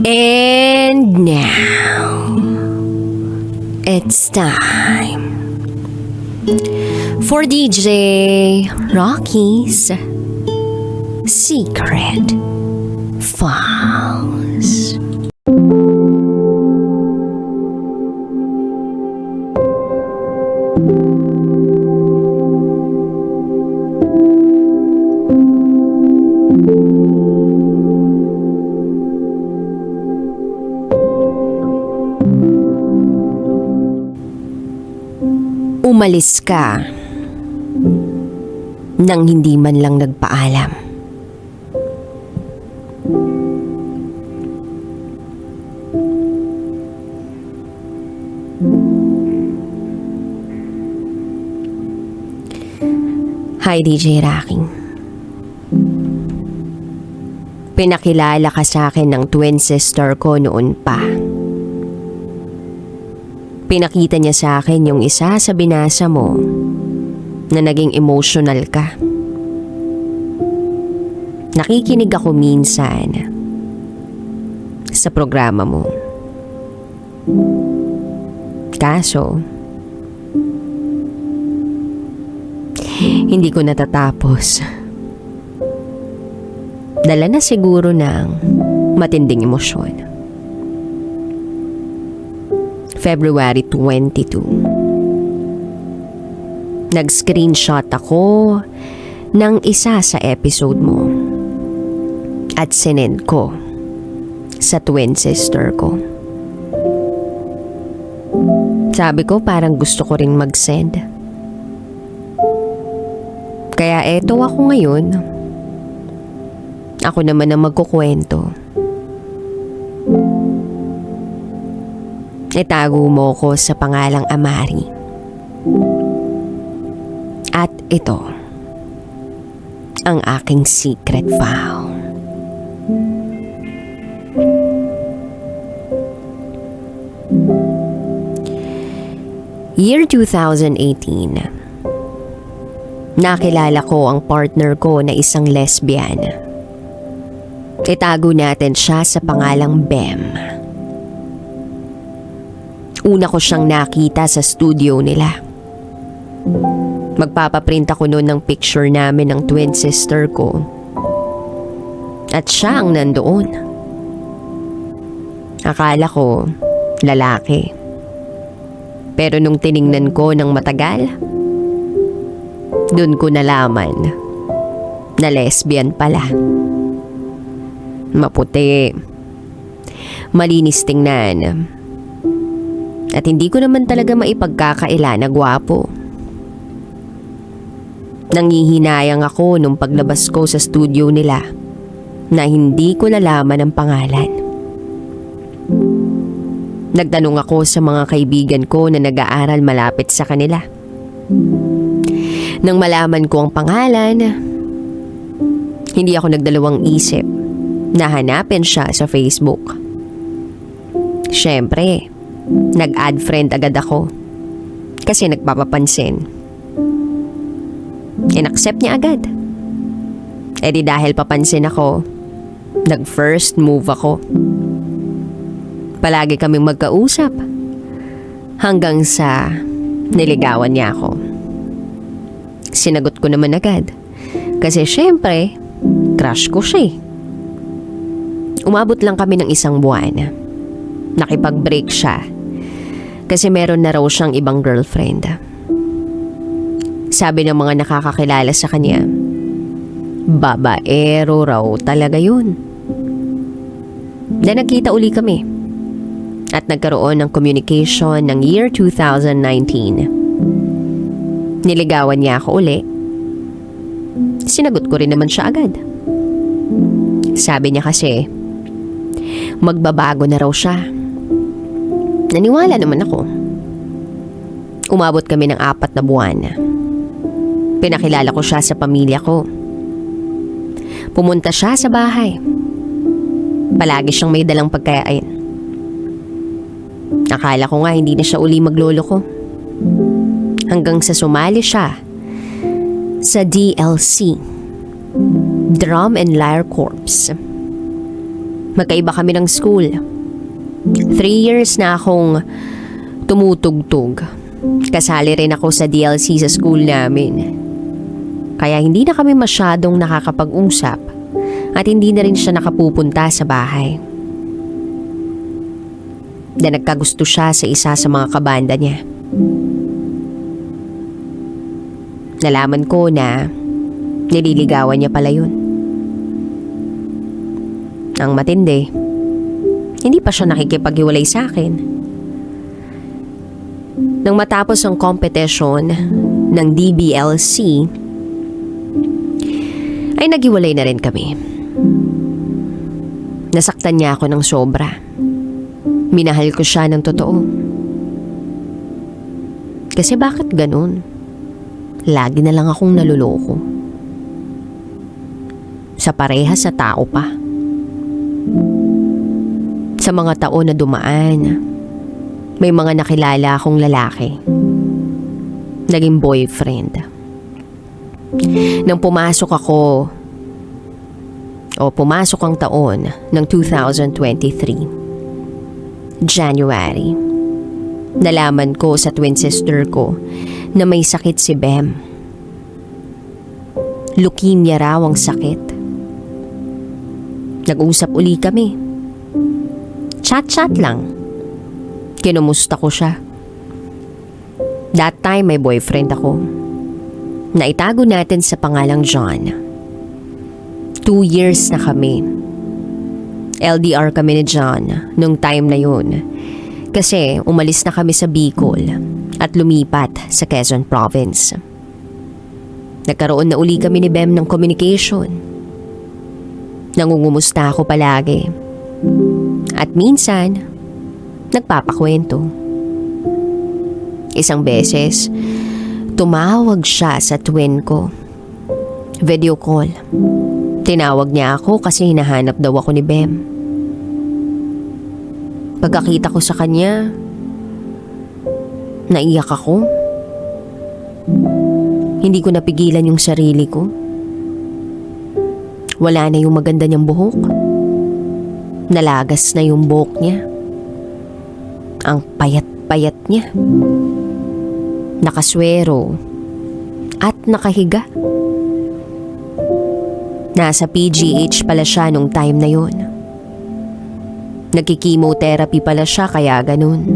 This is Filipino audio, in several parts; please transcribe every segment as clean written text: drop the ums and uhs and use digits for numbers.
And now, it's time for DJ Rocky's Secret Files. Umalis ka nang hindi man lang nagpaalam. Hi DJ Rocky. Pinakilala ka sa akin ng twin sister ko noon pa. Pinakita niya sa akin yung isa sa binasa mo na naging emotional ka. Nakikinig ako minsan sa programa mo. Kaso, hindi ko natatapos. Dala na siguro ng matinding emosyon. February 22. Nag-screenshot ako ng isa sa episode mo at sinend ko sa twin sister ko. Sabi ko parang gusto ko rin mag-send. Kaya eto ako ngayon. Ako naman ang magkukwento. Itago mo ko sa pangalang Amari. At ito ang aking secret file. Year 2018. Nakilala ko ang partner ko na isang lesbian. Itago natin siya sa pangalang Bem. Una ko siyang nakita sa studio nila. Magpapaprint ako noon ng picture namin ng twin sister ko. At siya ang nandoon. Akala ko, lalaki. Pero nung tiningnan ko ng matagal, dun ko nalaman na lesbian pala. Maputi. Malinis tingnan. At hindi ko naman talaga maipagkakaila na gwapo. Nangihinayang ako nung paglabas ko sa studio nila na hindi ko nalaman ang pangalan. Nagtanong ako sa mga kaibigan ko na nag-aaral malapit sa kanila. Nang malaman ko ang pangalan, hindi ako nagdalawang isip na hanapin siya sa Facebook. Siyempre, nag-add friend agad ako kasi nagpapapansin. In-accept niya agad. E di dahil papansin ako, nag-first move ako. Palagi kaming magkausap hanggang sa niligawan niya ako. Sinagot ko naman agad kasi syempre, crush ko siya. Umabot lang kami ng 1 buwan. Nakipag-break siya kasi meron na raw siyang ibang girlfriend. Sabi ng mga nakakakilala sa kanya, babaero raw talaga yun. Na nagkita uli kami at nagkaroon ng communication ng year 2019. Niligawan niya ako uli. Sinagot ko rin naman siya agad. Sabi niya kasi, magbabago na raw siya. Naniwala naman ako. Umabot kami ng 4 na buwan. Pinakilala ko siya sa pamilya ko. Pumunta siya sa bahay. Palagi siyang may dalang pagkain. Akala ko nga hindi na siya uli maglolo ko. Hanggang sa sumali siya sa DLC, Drum and Lyre Corps. Magkaiba kami ng school. 3 years na akong tumutugtog. Kasali rin ako sa DLC sa school namin. Kaya hindi na kami masyadong nakakapag-usap at hindi na rin siya nakapupunta sa bahay. Na nagkagusto siya sa isa sa mga kabanda niya. Nalaman ko na nililigawan niya pala yun. Ang matindi, hindi pa siya nakikipaghiwalay sa akin. Nang matapos ang competition ng DBLC, ay naghiwalay na rin kami. Nasaktan niya ako ng sobra. Minahal ko siya ng totoo. Kasi bakit ganun? Lagi na lang akong naluloko. Sa pareha sa tao pa. Sa mga taon na dumaan, may mga nakilala akong lalaki. Naging boyfriend. Nang pumasok ang taon ng 2023, January, nalaman ko sa twin sister ko na may sakit si Bem. Leukemia raw ang sakit. Nag-usap uli kami. Chat-chat lang. Kinumusta ko siya. That time may boyfriend ako. Naitago natin sa pangalang John. 2 years na kami. LDR kami ni John nung time na yun. Kasi umalis na kami sa Bicol at lumipat sa Quezon Province. Nagkaroon na uli kami ni Bem ng communication. Nangungumusta ako palagi. At minsan, nagpapakwento. Isang beses, tumawag siya sa twin ko. Video call. Tinawag niya ako kasi hinahanap daw ako ni Bem. Pagkakita ko sa kanya, naiyak ako. Hindi ko napigilan yung sarili ko. Wala na yung maganda niyang buhok. Nalagas na yung buhok niya. Ang payat-payat niya. Nakaswero at nakahiga. Nasa PGH pala siya nung time na yun. Nagki-chemotherapy pala siya kaya ganun.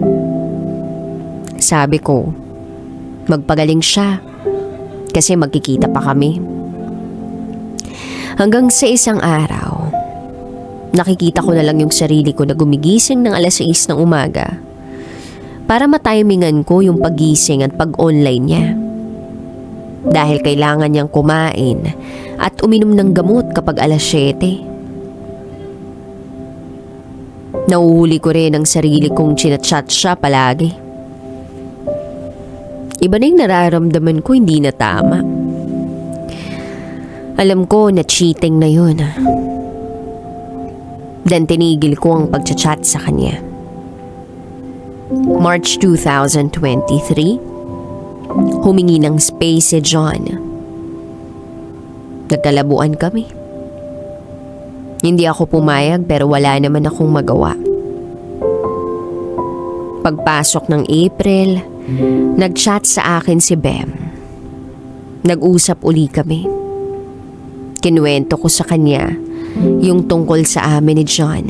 Sabi ko, magpagaling siya kasi magkikita pa kami. Hanggang sa isang araw, nakikita ko na lang yung sarili ko na gumigising ng 6:00 ng umaga para matimingan ko yung pagising at pag-online niya. Dahil kailangan niyang kumain at uminom ng gamot kapag 7:00. Nauhuli ko rin ang sarili kong chinachat siya palagi. Iba na yung nararamdaman ko, hindi na tama. Alam ko na cheating na yun. Then tinigil ko ang pagchat sa kanya. March 2023, humingi ng space si John. Nagkalabuan kami. Hindi ako pumayag pero wala naman akong magawa. Pagpasok ng April, nag-chat sa akin si Bem. Nag-usap uli kami. Kinuwento ko sa kanya yung tungkol sa amin ni John.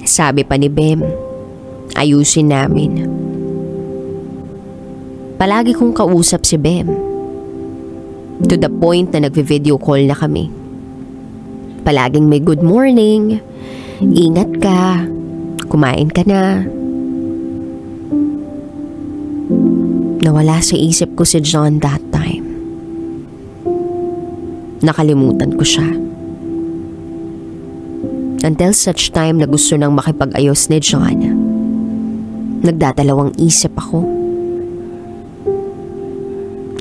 Sabi pa ni Bem, ayusin namin. Palagi kong kausap si Bem. To the point na nagvi-video call na kami. Palaging may good morning, ingat ka, kumain ka na. Nawala sa isip ko si John that time. Nakalimutan ko siya. Until such time na gusto nang makipag-ayos ni John. Nagdadalawang isip ako.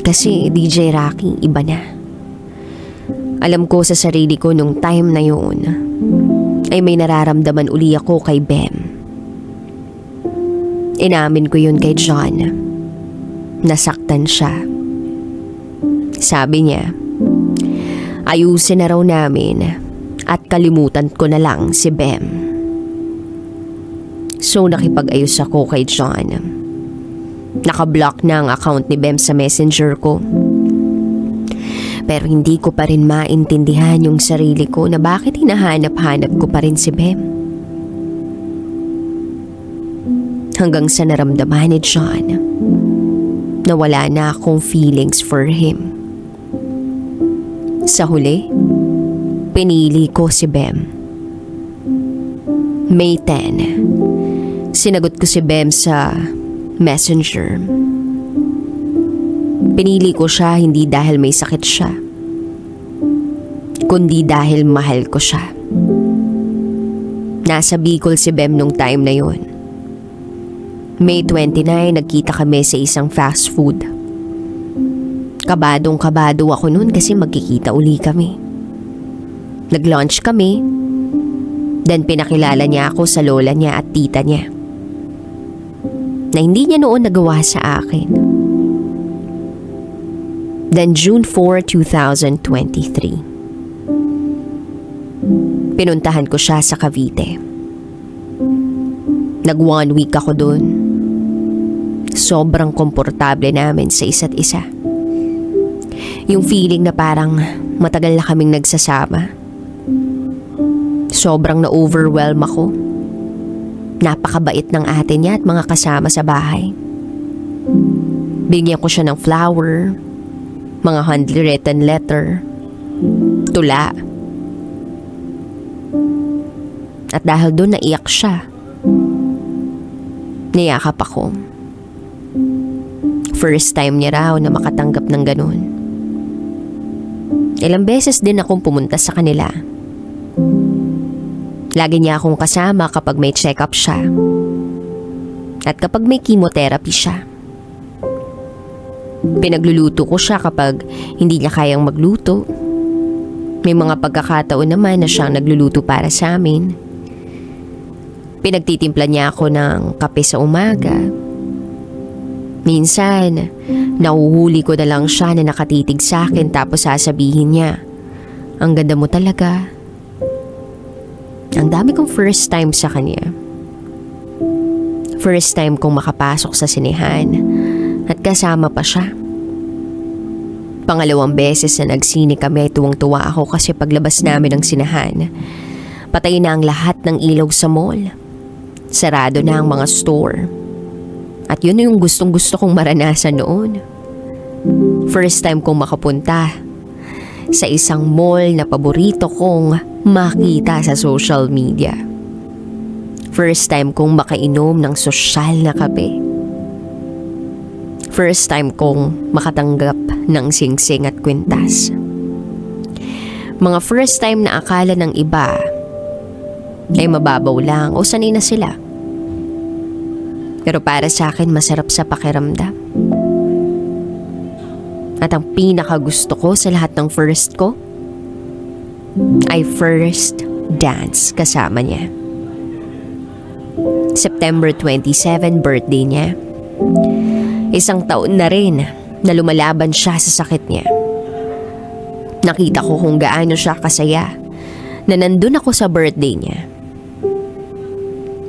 Kasi DJ Rocky, iba na. Alam ko sa sarili ko nung time na yun ay may nararamdaman uli ako kay Bem. Inamin ko yun kay John. Nasaktan siya. Sabi niya, ayusin na raw namin at kalimutan ko na lang si Bem. So nakipag-ayos ako kay John. Nakablock na ang account ni Bem sa messenger ko. Pero hindi ko pa rin maintindihan yung sarili ko na bakit hinahanap-hanap ko pa rin si Bem. Hanggang sa naramdaman ni John na wala na akong feelings for him. Sa huli, pinili ko si Bem. May 10. Sinagot ko si Bem sa messenger. Pinili ko siya hindi dahil may sakit siya, kundi dahil mahal ko siya. Nasa Bicol si Bem nung time na yun. May 29, nagkita kami sa isang fast food. Kabadong-kabado ako noon kasi magkikita uli kami. Nag-lunch kami, then pinakilala niya ako sa lola niya at tita niya na hindi niya noon nagawa sa akin. Then June 4, 2023. Pinuntahan ko siya sa Cavite. Nag 1 week ako dun. Sobrang komportable namin sa isa't isa. Yung feeling na parang matagal na kaming nagsasama. Sobrang na-overwhelm ako. Napakabait ng ate niya at mga kasama sa bahay. Bigyan ko siya ng flower, mga handwritten letter, tula. At dahil doon naiyak siya, niyakap ako. First time niya raw na makatanggap ng ganun. Ilang beses din akong pumunta sa kanila. Lagi niya akong kasama kapag may check-up siya. At kapag may chemotherapy siya. Pinagluluto ko siya kapag hindi niya kayang magluto. May mga pagkakataon naman na siyang nagluluto para sa amin. Pinagtitimpla niya ako ng kape sa umaga. Minsan, nahuhuli ko na lang siya na nakatitig sa akin tapos sasabihin niya, "Ang ganda mo talaga." Ang dami kong first time sa kanya. First time kong makapasok sa sinehan at kasama pa siya. Pangalawang beses na nagsine kami ay tuwang-tuwa ako kasi paglabas namin ng sinehan, patay na ang lahat ng ilaw sa mall. Sarado na ang mga store. At yun yung gustong-gusto kong maranasan noon. First time kong makapunta sa isang mall na paborito kong makita sa social media. First time kong makainom ng sosyal na kape. First time kong makatanggap ng singsing at kwintas. Mga first time na akala ng iba ay mababaw lang o sanay na sila. Pero para sa akin masarap sa pakiramdam. At ang pinakagusto ko sa lahat ng first ko ay first dance kasama niya. September 27, birthday niya. Isang taon na rin na lumalaban siya sa sakit niya. Nakita ko kung gaano siya kasaya na nandun ako sa birthday niya.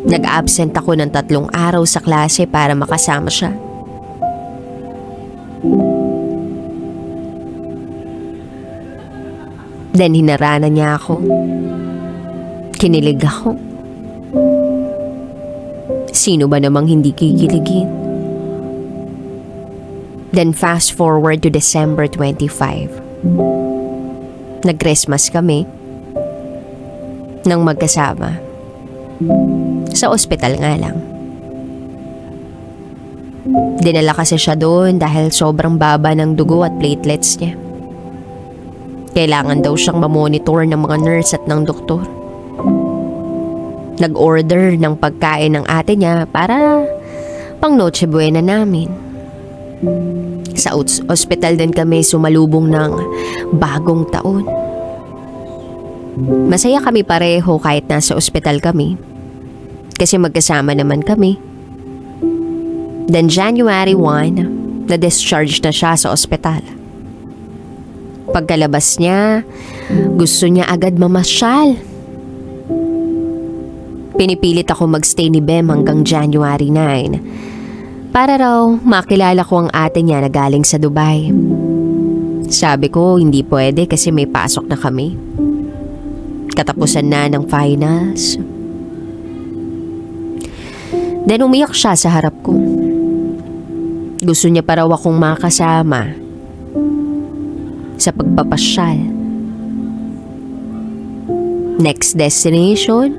Nag-absent ako ng 3 araw sa klase para makasama siya. Then hinaranan niya ako. Kinilig ako. Sino ba namang hindi kikiligin? Then fast forward to December 25. Nag-Christmas kami nang magkasama. Sa ospital nga lang. Dinala kasi siya doon dahil sobrang baba ng dugo at platelets niya. Kailangan daw siyang mamonitor ng mga nurse at ng doktor. Nag-order ng pagkain ng ate niya para pang Noche Buena namin. Sa ospital din kami sumalubong ng bagong taon. Masaya kami pareho kahit nasa ospital kami. Kasi magkasama naman kami. Then January 1, na-discharge na siya sa ospital. Pagkalabas niya, gusto niya agad mamasyal. Pinipilit ako magstay ni Bem hanggang January 9 para raw makilala ko ang ate niya na galing sa Dubai. Sabi ko hindi pwede kasi may pasok na kami. Katapusan na ng finals. Then umiyak siya sa harap ko. Gusto niya pa raw akong makasama sa pagpapasyal. Next destination,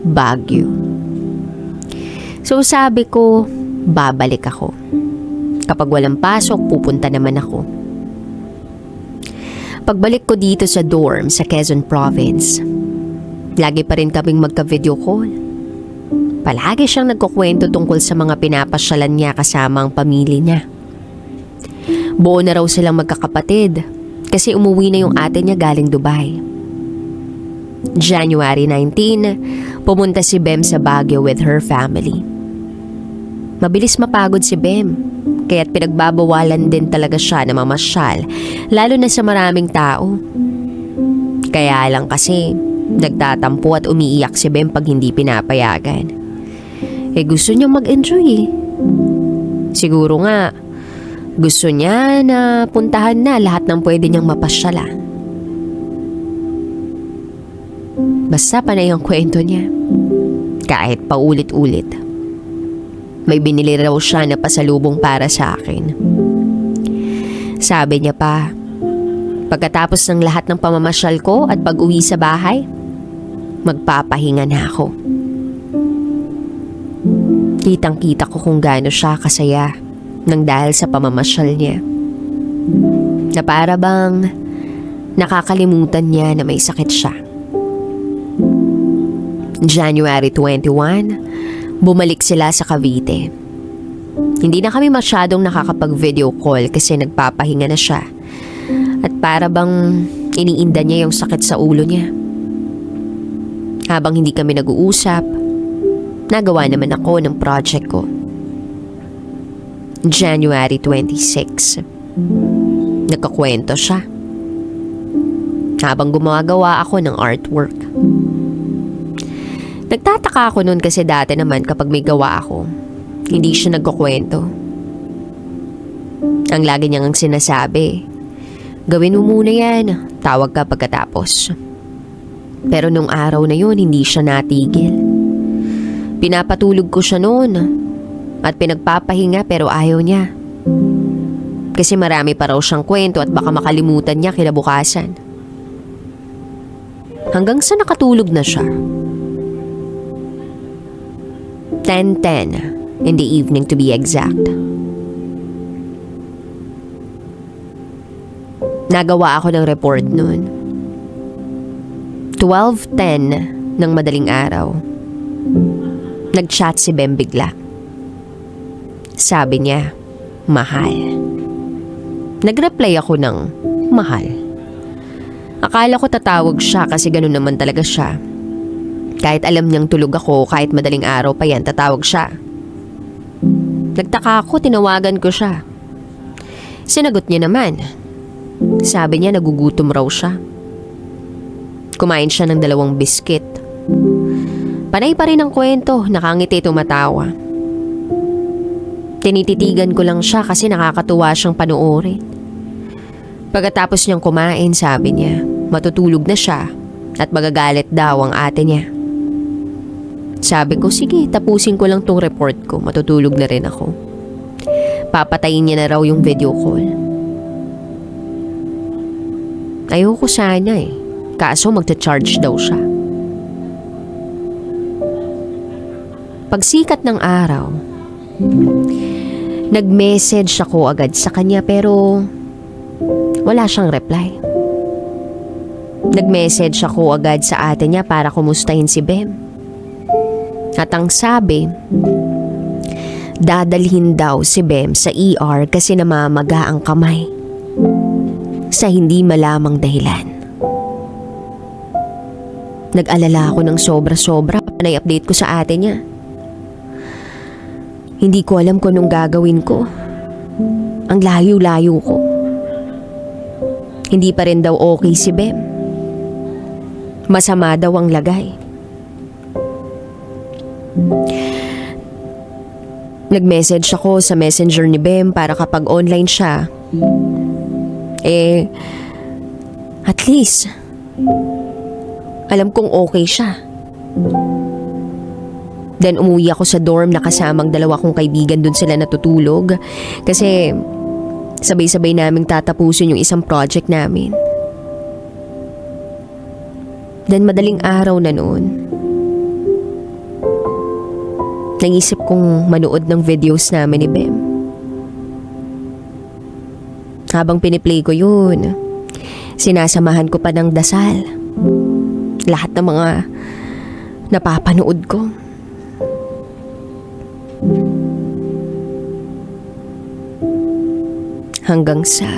Baguio. So sabi ko, babalik ako. Kapag walang pasok, pupunta naman ako. Pagbalik ko dito sa dorm sa Quezon Province, lagi pa rin kaming magka-video call. Palagi siyang nagkukwento tungkol sa mga pinapasyalan niya kasama ang pamilya niya. Buo na raw silang magkakapatid kasi umuwi na yung ate niya galing Dubai. January 19, pumunta si Bem sa Baguio with her family. Mabilis mapagod si Bem, kaya't pinagbabawalan din talaga siya na mamasyal, lalo na sa maraming tao. Kaya lang kasi, nagtatampo at umiiyak si Bem pag hindi pinapayagan. Gusto niyang mag-enjoy eh. Siguro nga, gusto niya na puntahan na lahat ng pwede niyang mapasyala. Basta panay ang kwento niya. Kahit paulit-ulit. May binili raw siya na pasalubong para sa akin. Sabi niya pa, pagkatapos ng lahat ng pamamasyal ko at pag-uwi sa bahay, magpapahinga na ako. Kitang-kita ko kung gaano siya kasaya nang dahil sa pamamasyal niya. Na para bang nakakalimutan niya na may sakit siya. January 21, bumalik sila sa Cavite. Hindi na kami masyadong nakakapag-video call kasi nagpapahinga na siya. At para bang iniinda niya yung sakit sa ulo niya. Habang hindi kami nag-uusap, nagawa naman ako ng project ko. January 26, nagkakwento siya. Habang gumagawa ako ng artwork. Nagtataka ako noon kasi dati naman kapag may gawa ako, hindi siya nagkukwento. Ang lagi niyang sinasabi, gawin mo muna yan, tawag ka pagkatapos. Pero nung araw na yun, hindi siya natigil. Pinapatulog ko siya noon at pinagpapahinga pero ayaw niya. Kasi marami pa raw siyang kwento at baka makalimutan niya kinabukasan. Hanggang sa nakatulog na siya. 10:10 in the evening to be exact. Nagawa ako ng report noon. 12:10 ng madaling araw. Nag-chat si Bem bigla. Sabi niya, mahal. Nag-reply ako ng mahal. Akala ko tatawag siya kasi ganun naman talaga siya. Kahit alam niyang tulog ako, kahit madaling araw pa yan, tatawag siya. Nagtaka ako, tinawagan ko siya. Sinagot niya naman. Sabi niya nagugutom raw siya. Kumain siya ng 2 biskit. Panay pa rin ang kwento, nakangiti tumatawa. Tinititigan ko lang siya kasi nakakatuwa siyang panoorin. Pagkatapos niyang kumain, sabi niya, matutulog na siya at magagalit daw ang ate niya. Sabi ko, sige, tapusin ko lang tong report ko, matutulog na rin ako. Papatayin niya na raw yung video call. Ayoko sana eh, kaso magcha-charge daw siya. Pagsikat ng araw, nag-message ako agad sa kanya pero wala siyang reply. Nag-message ako agad sa ate niya para kumustahin si Bem. At ang sabi, dadalhin daw si Bem sa ER kasi namamaga ang kamay. Sa hindi malamang dahilan. Nag-alala ako ng sobra-sobra na i-update ko sa ate niya. Hindi ko alam kung anong gagawin ko. Ang layo-layo ko. Hindi pa rin daw okay si Bem. Masama daw ang lagay. Nag-message ako sa messenger ni Bem para kapag online siya, at least, alam kong okay siya. Then umuwi ako sa dorm na kasamang dalawa kong kaibigan, dun sila natutulog. Kasi sabay-sabay naming tatapusin yung isang project namin. Then madaling araw na noon, naisip kong manood ng videos namin ni Bem. Habang piniplay ko yun, sinasamahan ko pa ng dasal lahat ng mga napapanood ko. Hanggang sa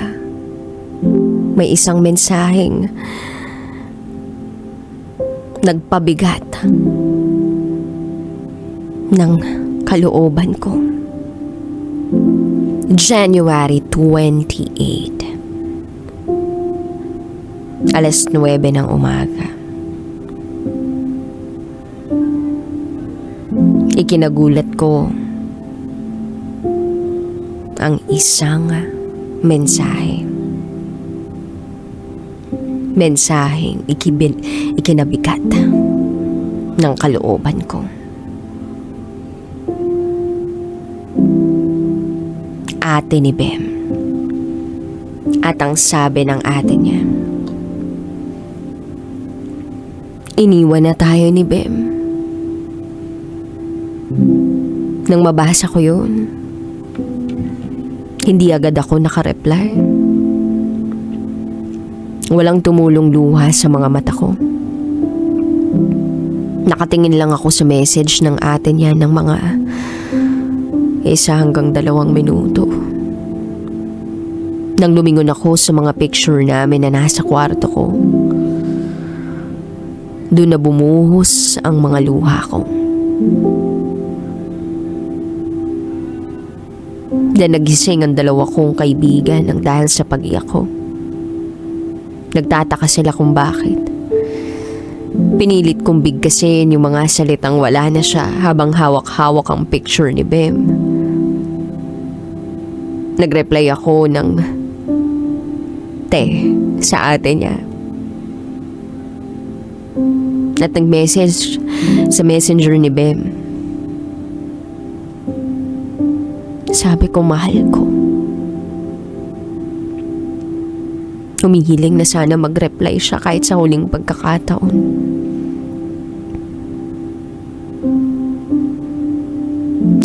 may isang mensaheng nagpabigat ng kalooban ko. January 28, 9:00 ng umaga. Ikinagulat ko ang isang mensahe. Mensaheng ikinabigat ng kalooban ko. Ate ni Bem. At ang sabi ng ate niya, iniwan na tayo ni Bem. Nang mabasa ko yun, hindi agad ako nakareply. Walang tumulong luha sa mga mata ko. Nakatingin lang ako sa message ng ate niya ng mga 1 hanggang 2 minuto. Nang lumingon ako sa mga picture namin na nasa kwarto ko, doon na bumuhos ang mga luha ko. Na nagising ang 2 kong kaibigan ng dahil sa pag-iyak ko. Nagtataka sila kung bakit. Pinilit kong bigkasin yung mga salitang wala na siya habang hawak-hawak ang picture ni Bem. Nagreply ako ng te sa ate niya. At nag-message sa messenger ni Bem. Sabi ko, mahal ko. Humihiling na sana mag-reply siya kahit sa huling pagkakataon.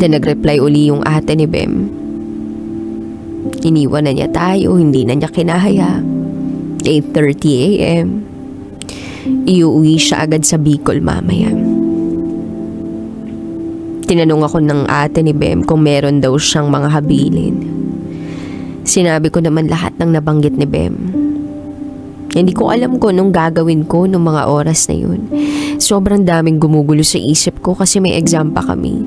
Na nag-reply uli yung ate ni Bem. Iniwan na niya tayo, hindi na niya kinahaya. 8:30 a.m. Iuwi siya agad sa Bicol mamaya. Tinanong ako ng ate ni Bem kung meron daw siyang mga habilin. Sinabi ko naman lahat ng nabanggit ni Bem. Hindi ko alam kung anong gagawin ko nung mga oras na yun. Sobrang daming gumugulo sa isip ko kasi may exam pa kami.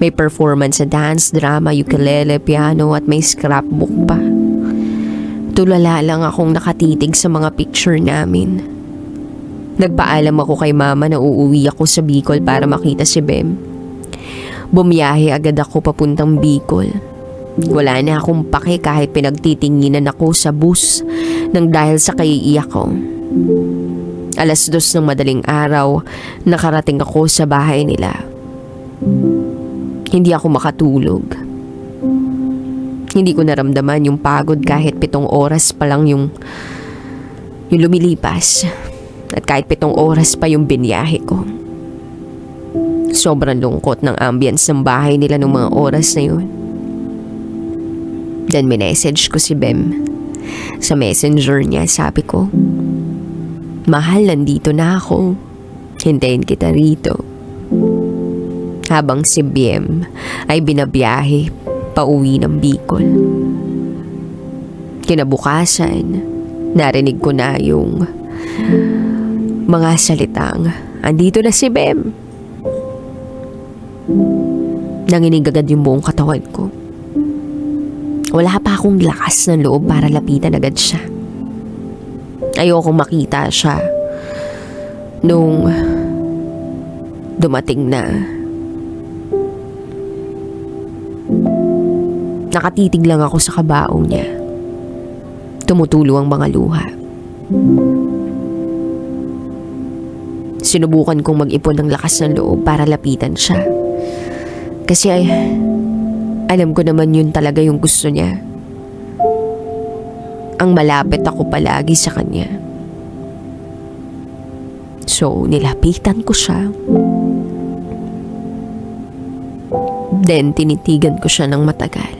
May performance sa dance, drama, ukulele, piano at may scrapbook pa. Tulala lang akong nakatitig sa mga picture namin. Nagpaalam ako kay mama na uuwi ako sa Bicol para makita si Bem. Bumiyahe agad ako papuntang Bicol. Wala na akong pake kahit pinagtitinginan ako sa bus nang dahil sa kaiiyak ko. 2:00 ng madaling araw, nakarating ako sa bahay nila. Hindi ako makatulog. Hindi ko naramdaman yung pagod kahit 7 oras pa lang yung lumilipas. At kahit 7 oras pa yung binyahe ko. Sobrang lungkot ng ambience ng bahay nila nung mga oras na yun. Then minessage ko si Bem. Sa messenger niya sabi ko, mahal, nandito na ako. Hintayin kita rito. Habang si Bem ay binabiyahe pauwi ng Bicol. Kinabukasan, narinig ko na yung mga salitang, andito na si Bem. Nanginig agad yung buong katawan ko. Wala pa akong lakas ng loob para lapitan agad siya. Ayokong makita siya nung dumating na. Nakatitig lang ako sa kabaong niya. Tumutulo ang mga luha. Sinubukan kong mag-ipon ng lakas ng loob para lapitan siya. Kasi alam ko naman yun talaga yung gusto niya. Ang malapit ako palagi sa kanya. So, nilapitan ko siya. Then, tinitigan ko siya ng matagal.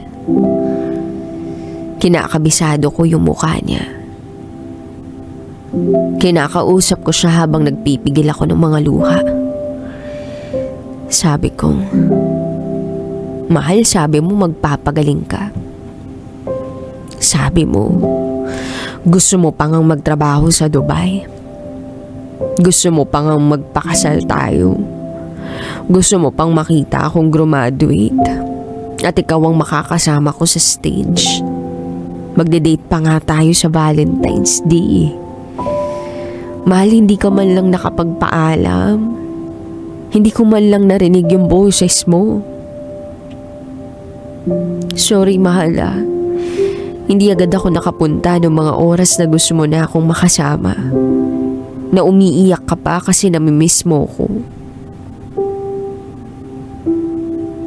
Kinakabisado ko yung mukha niya. Kinakausap ko siya habang nagpipigil ako ng mga luha. Sabi ko, "Mahal, sabi mo magpapagaling ka. Sabi mo, gusto mo pang magtrabaho sa Dubai. Gusto mo pang magpakasal tayo. Gusto mo pang makita akong graduate. At ikaw ang makakasama ko sa stage. Magde-date pa nga tayo sa Valentine's Day. Mahal, hindi ka man lang nakapagpaalam. Hindi ko man lang narinig yung boses mo. Sorry, mahal ah. Hindi agad ako nakapunta noong mga oras na gusto mo na akong makasama. Na umiiyak ka pa kasi namimiss mo ko.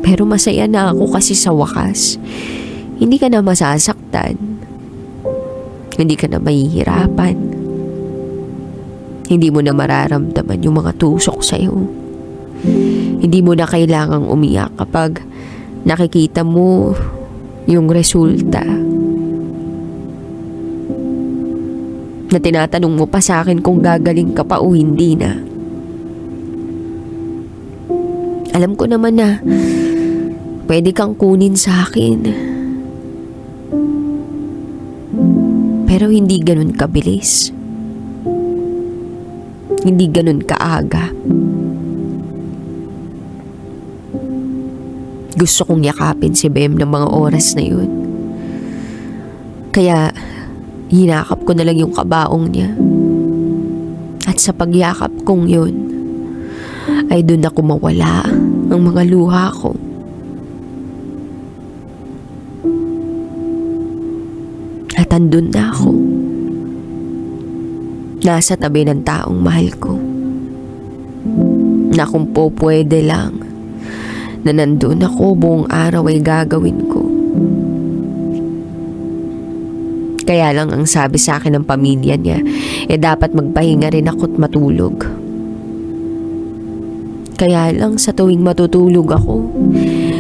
Pero masaya na ako kasi sa wakas, hindi ka na masasaktan. Hindi ka na mahihirapan. Hindi mo na mararamdaman yung mga tusok sa'yo. Hindi mo na kailangang umiyak kapag nakikita mo yung resulta. Na tinatanong mo pa sa akin kung gagaling ka pa o hindi na. Alam ko naman na pwede kang kunin sa akin. Pero hindi ganun kabilis. Hindi ganun kaaga. Gusto kong yakapin si Bem ng mga oras na yun. Kaya hinakap ko na lang yung kabaong niya. At sa pagyakap kong yun, ay doon ako mawala ang mga luha ko. At andun na ako. Nasa tabi ng taong mahal ko. Na kung po pwede lang, na nandun ako buong araw ay gagawin ko. Kaya lang ang sabi sa akin ng pamilya niya, dapat magpahinga rin ako't matulog. Kaya lang sa tuwing matutulog ako,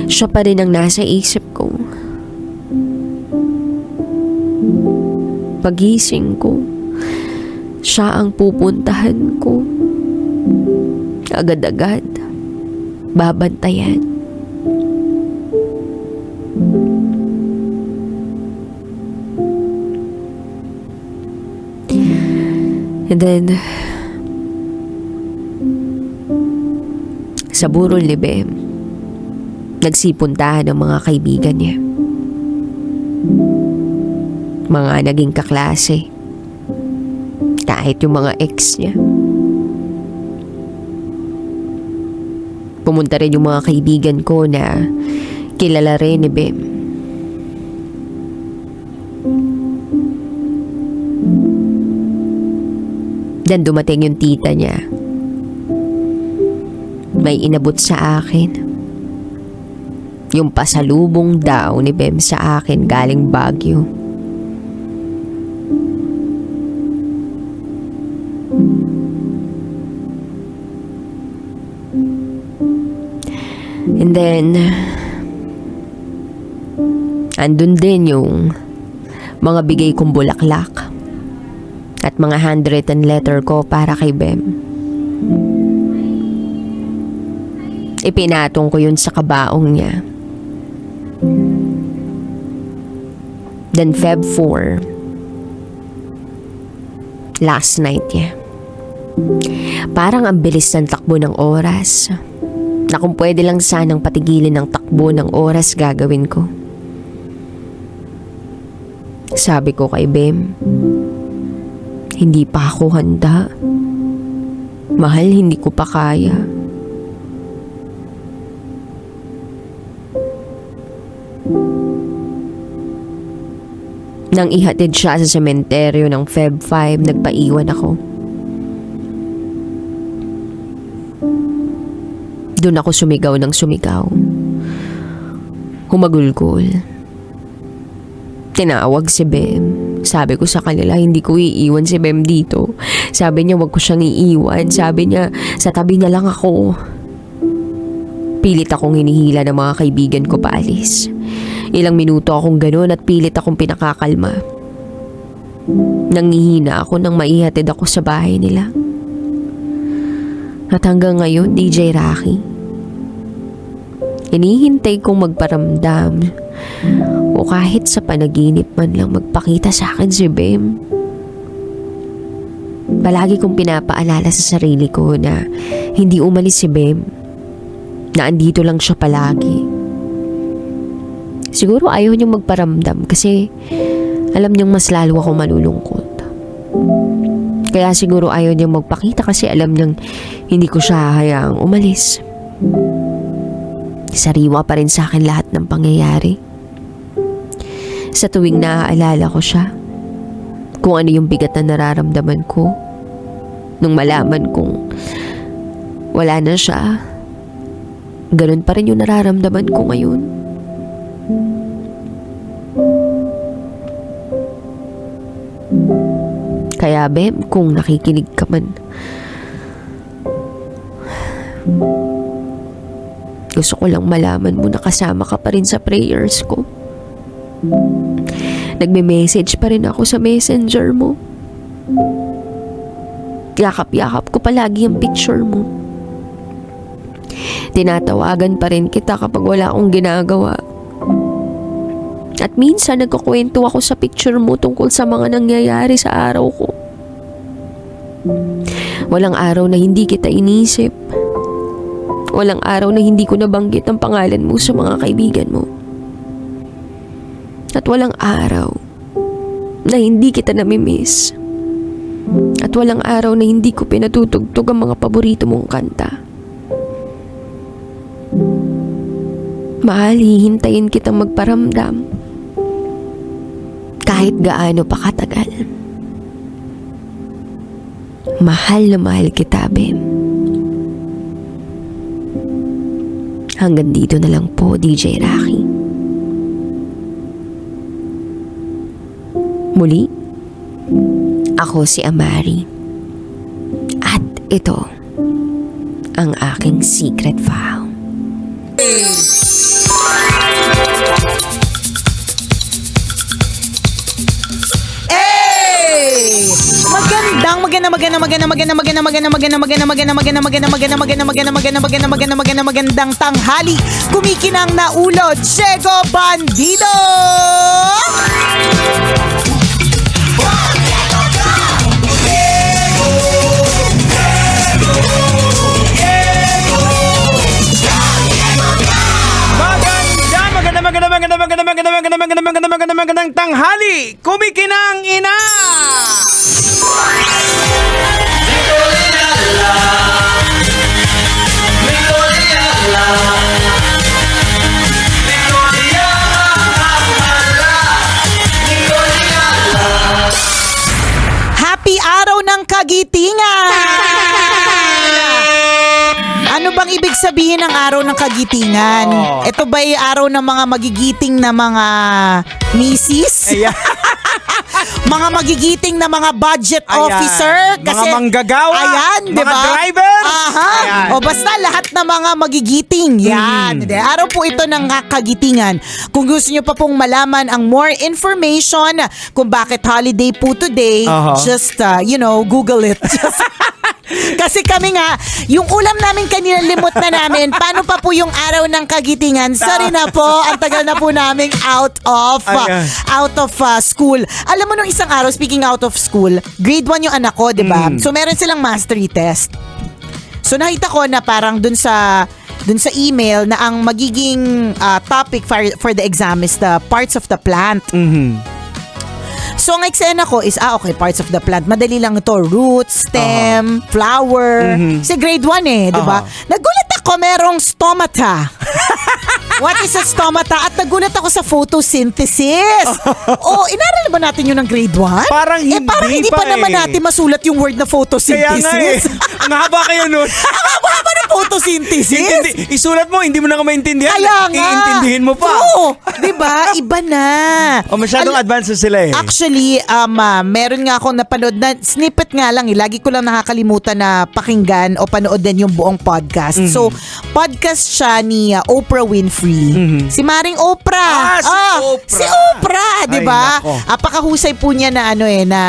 siya pa rin ang nasa isip ko. Pagising ko, siya ang pupuntahan ko. Agad-agad, babantayan. And then, sa Burol ni Bem, nagsipuntahan ng mga kaibigan niya. Mga naging kaklase. Kahit yung mga ex niya. Pumunta rin yung mga kaibigan ko na kilala rin ni Bem. Dan dumating yung tita niya. May inabot sa akin. Yung pasalubong daw ni Bem sa akin galing Baguio. And then, andun din yung mga bigay kong bulaklak at mga handwritten letter ko para kay Bem. Ipinatong ko yun sa kabaong niya. Then Feb 4, last night niya. Parang ang bilis ng takbo ng oras. Na kung pwede lang sanang patigilin ng takbo ng oras gagawin ko. Sabi ko kay Bem, Hindi pa ako handa. Mahal, hindi ko pa kaya. Nang ihatid siya sa sementeryo ng Feb 5, nagpaiwan ako. Doon ako sumigaw ng sumigaw. Humagulgol. Tinawag si Bem. Sabi ko sa kanila, hindi ko iiwan si Bem dito. Sabi niya, wag ko siyang iiwan. Sabi niya, sa tabi niya lang ako. Pilit akong hinihila ng mga kaibigan ko paalis. Ilang minuto akong ganun at pilit akong pinakakalma. Nangihina ako nang maihatid ako sa bahay nila. At hanggang ngayon, DJ Rocky, hinihintay kong magparamdam o kahit sa panaginip man lang magpakita sa akin si Bem. Palagi kong pinapaalala sa sarili ko na hindi umalis si Bem, na andito lang siya palagi. Siguro ayaw niyang magparamdam kasi alam niyang mas lalo ako malulungkot. Kaya siguro ayaw niyang magpakita kasi alam niyang hindi ko siya hayaang umalis. Sariwa pa rin sa akin lahat ng pangyayari. Sa tuwing naaalala ko siya, kung ano yung bigat na nararamdaman ko, nung malaman kong wala na siya, ganun pa rin yung nararamdaman ko ngayon. Kaya Bem, kung nakikinig ka man, gusto ko lang malaman mo na kasama ka pa rin sa prayers ko. Nagme-message pa rin ako sa messenger mo. Yakap-yakap ko palagi ang picture mo. Tinatawagan pa rin kita kapag wala akong ginagawa. At minsan nagkukwento ako sa picture mo tungkol sa mga nangyayari sa araw ko. Walang araw na hindi kita inisip. Walang araw na hindi ko nabanggit ang pangalan mo sa mga kaibigan mo. At walang araw na hindi kita namimiss. At walang araw na hindi ko pinatutugtog ang mga paborito mong kanta. Mahal, hihintayin kitang magparamdam. Kahit gaano pa katagal. Mahal na mahal kita, Bem. Hanggang dito na lang po, DJ Rocky. Muli, ako si Amari. At ito ang aking secret vow. Magandang tanghali. Kumikinang na ulo, Diego Bandido. Magandang tanghali. Kumikinang ina. Happy araw ng kagitingan! Ano bang ibig sabihin ng araw ng kagitingan? Oh. Ito ba'y araw ng mga magigiting na mga misis? Ayan. Mga magigiting na mga budget Ayan. officer? Mga manggagawa. Ayan, di Mga ba? driver. Aha. Ayan. O basta lahat ng mga magigiting. Yan. Araw po ito ng kagitingan. Kung gusto nyo pa pong malaman ang more information kung bakit holiday po today, just, Google it. Kasi kami nga, yung ulam namin kanina limot na namin, paano pa po yung araw ng kagitingan? Sorry na po, ang tagal na po namin out of school. Alam mo nung isang araw, speaking out of school, grade 1 yung anak ko, di ba? So meron silang mastery test. So nakita ko na parang dun sa email na ang magiging topic for the exam is the parts of the plant. So, ang eksena ko is, okay, parts of the plant. Madali lang ito. Root, stem, flower. Kasi grade 1 di ba? Nagulat ako, merong stomata. What is a stomata? At nagulat ako sa photosynthesis. Inaral na ba natin yun ng grade 1? Parang hindi parang hindi pa pa naman natin masulat yung word na Kaya nga photosynthesis. Ang haba kayo nun. Ang haba ng photosynthesis. Isulat mo, hindi mo na maintindihan. Kaya nga. Iintindihin mo pa. Oo. Diba? Iba na. Masyadong advanced sila eh. Actually, meron nga akong napanood na snippet nga lang. Lagi ko lang nakakalimutan na pakinggan o panood din yung buong podcast. So, podcast siya ni Oprah Winfrey. Si Maring Oprah. Si Oprah. Si Oprah, di ba? Ay, nako. Apakahusay po niya na na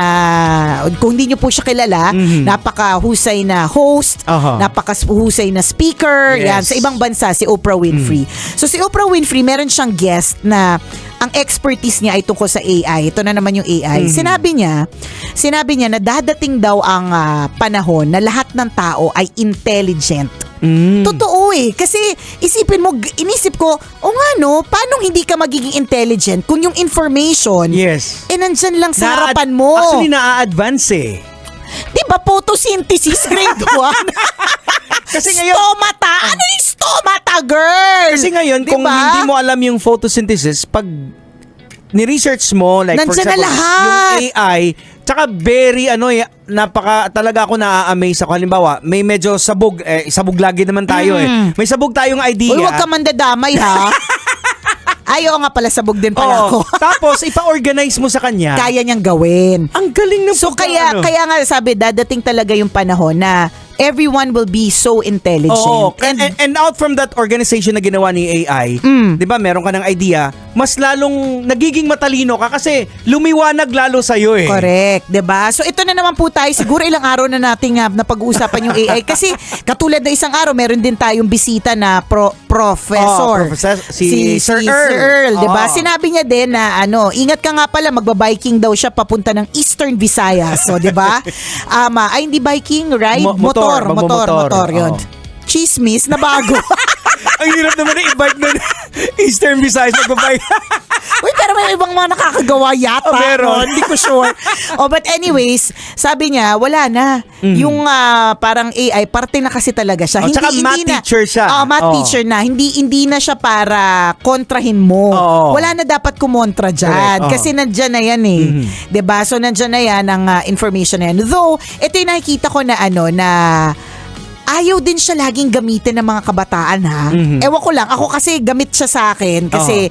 kung hindi niyo po siya kilala, napakahusay na host, napakahusay na speaker, Yes. yan, sa ibang bansa, si Oprah Winfrey. So si Oprah Winfrey, meron siyang guest na ang expertise niya ay tungkol sa AI. Ito na naman yung AI. Sinabi niya na dadating daw ang panahon na lahat ng tao ay intelligent. Totoo Kasi inisip ko, paano hindi ka magiging intelligent kung yung information, Yes. nandyan lang sa harapan mo. Actually, na-advance eh. Di ba photosynthesis grade 1? Kasi ngayon, Stomata? Ano yung stomata, girl? kasi ngayon, kung Diba? hindi mo alam yung photosynthesis, pag ni-research mo, like for Nandyan na example, lahat. yung AI, tsaka very, talaga ako na-amaze ako. Halimbawa, may medyo sabog, sabog lagi naman tayo May sabog tayong idea. Uy, huwag ka mandadamay, ha? Ayaw nga pala, sabog din pala ako. Tapos, ipa-organize mo sa kanya. Kaya niyang gawin. Ang galing ng So kaya nga sabi, dadating talaga yung panahon na everyone will be so intelligent. Oo. And out from that organization na ginawa ni AI, di ba, meron ka ng idea, mas lalong nagiging matalino ka kasi lumiwanag lalo sa'yo eh. Correct, 'di ba? So ito na naman po tayo, siguro ilang araw na nating napag-uusapan yung AI kasi katulad na isang araw meron din tayong bisita na professor. Si Sir Earl. 'di ba? Oo. Sinabi niya din na ingat ka nga pala, magba-biking daw siya papunta ng Eastern Visayas, so 'di ba? Ay hindi biking, ride, motor yun. Oo. Chismis na bago. Ang hirap naman na i-bike nun. Eastern Visayas magbabike. Uy, pero may ibang mga nakakagawa yata. Meron. No? Hindi ko sure. But anyways, sabi niya, wala na. Yung parang AI, parte na kasi talaga siya. Tsaka math teacher siya. Math teacher na. Hindi na siya para kontrahin mo. Wala na dapat kumontra dyan. Correct. Kasi nandyan na yan eh. 'Di ba? So nandyan na yan ang information na yan. Though, ito yung nakikita ko na na ayaw din siya laging gamitin ng mga kabataan, ha. Ewan ko lang, ako kasi gamit siya sa akin kasi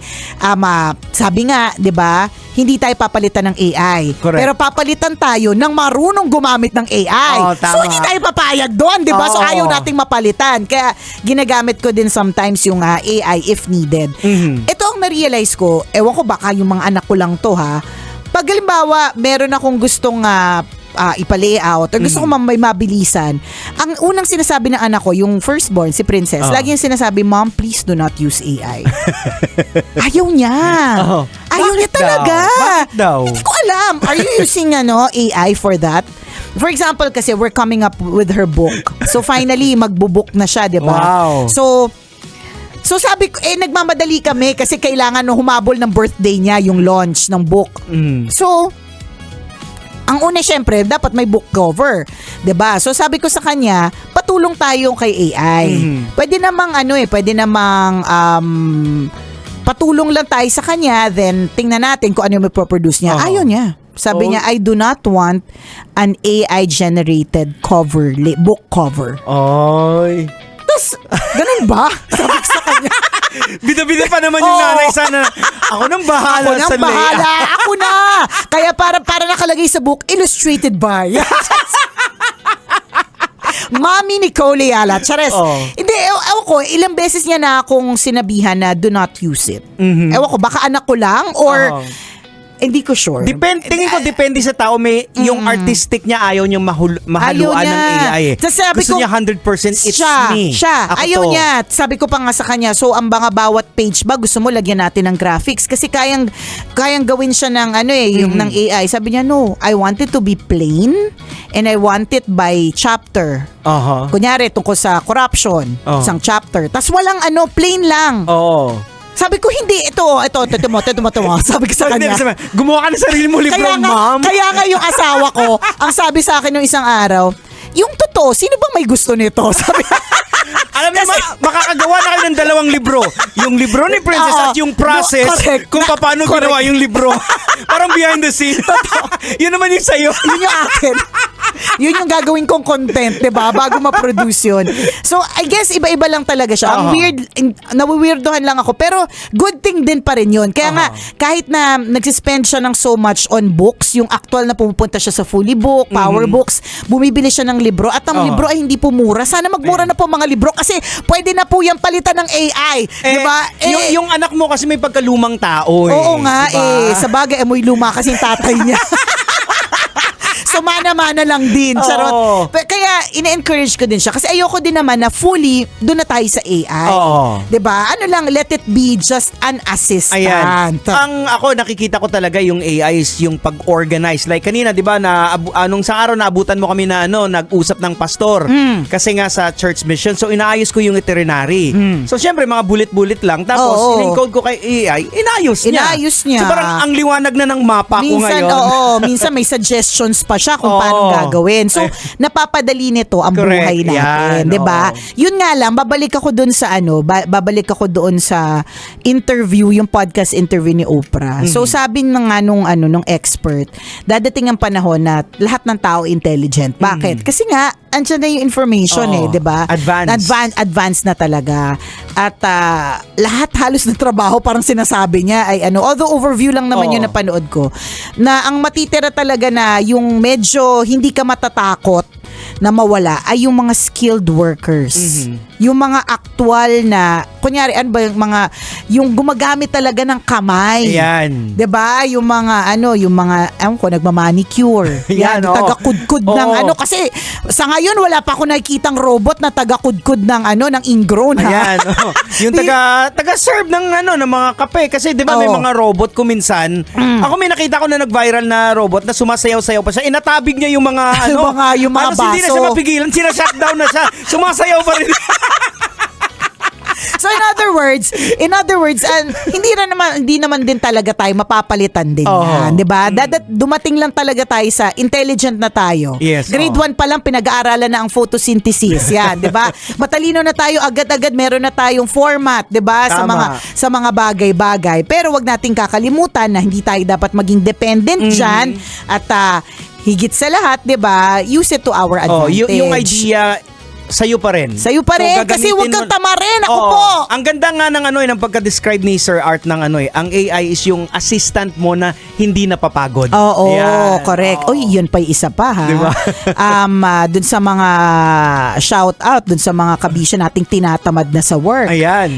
sabi nga, 'di ba, hindi tayo papalitan ng AI. Correct. Pero papalitan tayo ng marunong gumamit ng AI. Tama. So hindi tayo papayag doon, 'di ba? So Oo. ayaw nating mapalitan. Kaya ginagamit ko din sometimes yung AI if needed. Ito ang na-realize ko, ewan ko baka yung mga anak ko lang to, ha. Pag halimbawa, meron akong gustong ipa-layout or gusto ko may mabilisan, ang unang sinasabi ng anak ko, yung firstborn, si Princess, lagi yung sinasabi, Mom, please do not use AI. Ayaw niya. Ayaw niya talaga. Bakit daw? Hindi ko alam. Are you using AI for that? For example, kasi we're coming up with her book. So finally, magbubook na siya, di ba? Wow. So sabi ko, nagmamadali kami kasi kailangan humabol ng birthday niya, yung launch ng book. So, ang una syempre, dapat may book cover. 'Di ba? So sabi ko sa kanya, patulong tayo kay AI. Pwede namang patulong lang tayo sa kanya, then tingnan natin kung ano yung may-produce niya. Ayaw niya. Sabi niya, I do not want an AI-generated book cover. Oy. Tapos, ganun ba? Sabi ko sa kanya. Bida-bida pa naman yung nanay sana. Ako nang bahala sa layout. Ako na. Kaya para nakalagay sa book, illustrated by. Mami Nicole Ayala. Chares. Hindi, ewan ko, ilang beses niya na akong sinabihan na do not use it. Ewan ko, baka anak ko lang or hindi ko sure. Tingin ko depende sa tao. May yung artistic niya ayaw niyang mahaluan Ayaw niya. ng AI eh. Tapos sabi Gusto ko, niya 100% it's me. Siya. Ako Ayaw to. niya. Sabi ko pa nga sa kanya, so ang bawat page ba gusto mo lagyan natin ng graphics kasi kayang gawin siya ng yung ng AI. Sabi niya, no, I want it to be plain and I want it by chapter. Kunyari tungkol sa corruption, isang chapter. Tapos walang plain lang. Oo. Sabi ko, hindi, ito mo. Sabi ko sa kanya. Gumawa ka ng sarili mo libro, ma'am. Kaya nga yung asawa ko, ang sabi sa akin nung isang araw, yung totoo, sino bang may gusto nito? Sabi Alam niyo, makakagawa na kayo ng 2 libro. Yung libro ni Princess at yung process kung paano ginawa yung libro. Parang behind the scene. Yun naman yung sa'yo. Yun yung akin. Yun yung gagawin kong content, diba? Bago ma-produce yun. So, I guess iba-iba lang talaga siya. Ang weird, nawiweirdohan lang ako. Pero, good thing din pa rin yun. Kaya nga, kahit na nagsispend siya ng so much on books, yung actual na pumupunta siya sa fully book, power books, bumibili siya ng libro. At ang libro ay hindi po mura. Sana magmura na po mga libro kasi pwede na po yung palitan ng AI. Diba? Yung anak mo kasi may pagkalumang tao. Oo nga Sa bagay, amoy luma kasi yung tatay niya. So, mana-mana lang din. Charot. Kaya, ine-encourage ko din siya. Kasi ayoko din naman na fully doon na tayo sa AI. Diba? Ano lang, let it be just an assistant. Ayan. Ako, nakikita ko talaga yung AI is yung pag-organize. Like kanina, diba, nung sa araw naabutan mo kami na nag-usap ng pastor. Kasi nga sa church mission. So, inaayos ko yung itinerary. So, syempre, mga bullet-bullet lang. Tapos, in-encode ko kay AI, inayos niya. So, parang ang liwanag na ng mapa ko ngayon. Minsan may suggestions pa siya kung paano gagawin. So, napapadali nito ang buhay natin, 'di ba? Yun nga lang, babalik ako doon sa interview, yung podcast interview ni Oprah. So, sabi nung expert, dadating ang panahon na lahat ng tao intelligent. Bakit? Kasi nga andyan na yung information 'di ba? Advanced na talaga. At lahat halos ng trabaho parang sinasabi niya ay although overview lang naman yun napanood ko, na ang matitira talaga na yung medyo hindi ka matatakot na mawala ay yung mga skilled workers. Yung mga actual na, kunyari, yung gumagamit talaga ng kamay. Ayan. 'Di ba? Yung mga nagmamanicure. Yan, taga-kudkud ng kasi sa ngayon wala pa ako nakikitang robot na taga-kudkud ng ng ingrown. Ayan, yung taga-serve ng ng mga kape kasi 'di ba may mga robot kuminsan. Ako may nakita ko na nag-viral na robot na sumasayaw-sayaw pa siya. Inatabig niya yung mga yung mga baso. Hindi na siya mapigilan, sina-shutdown na siya. Sumasayaw pa rin. So in other words, hindi naman din talaga tayo mapapalitan din yan, 'di ba? Dumating lang talaga tayo sa intelligent na tayo. Yes, Grade 1 pa lang pinag-aaralan na ang photosynthesis, yan, 'di ba? Matalino na tayo, agad-agad meron na tayong format, 'di ba? Sa mga bagay-bagay. Pero wag nating kakalimutan na hindi tayo dapat maging dependent diyan at higit sa lahat, 'di ba? Use it to our advantage. Yung idea sa'yo pa rin. Sa'yo pa rin, kasi huwag kang tamarin. Ako po. Ang ganda nga ng pagka-describe ni Sir Art ng ang AI is yung assistant mo na hindi napapagod. Oo, correct. Yun pa yung isa pa ha. Diba? Dun sa mga shout out, dun sa mga kabisya nating tinatamad na sa work. Ayan.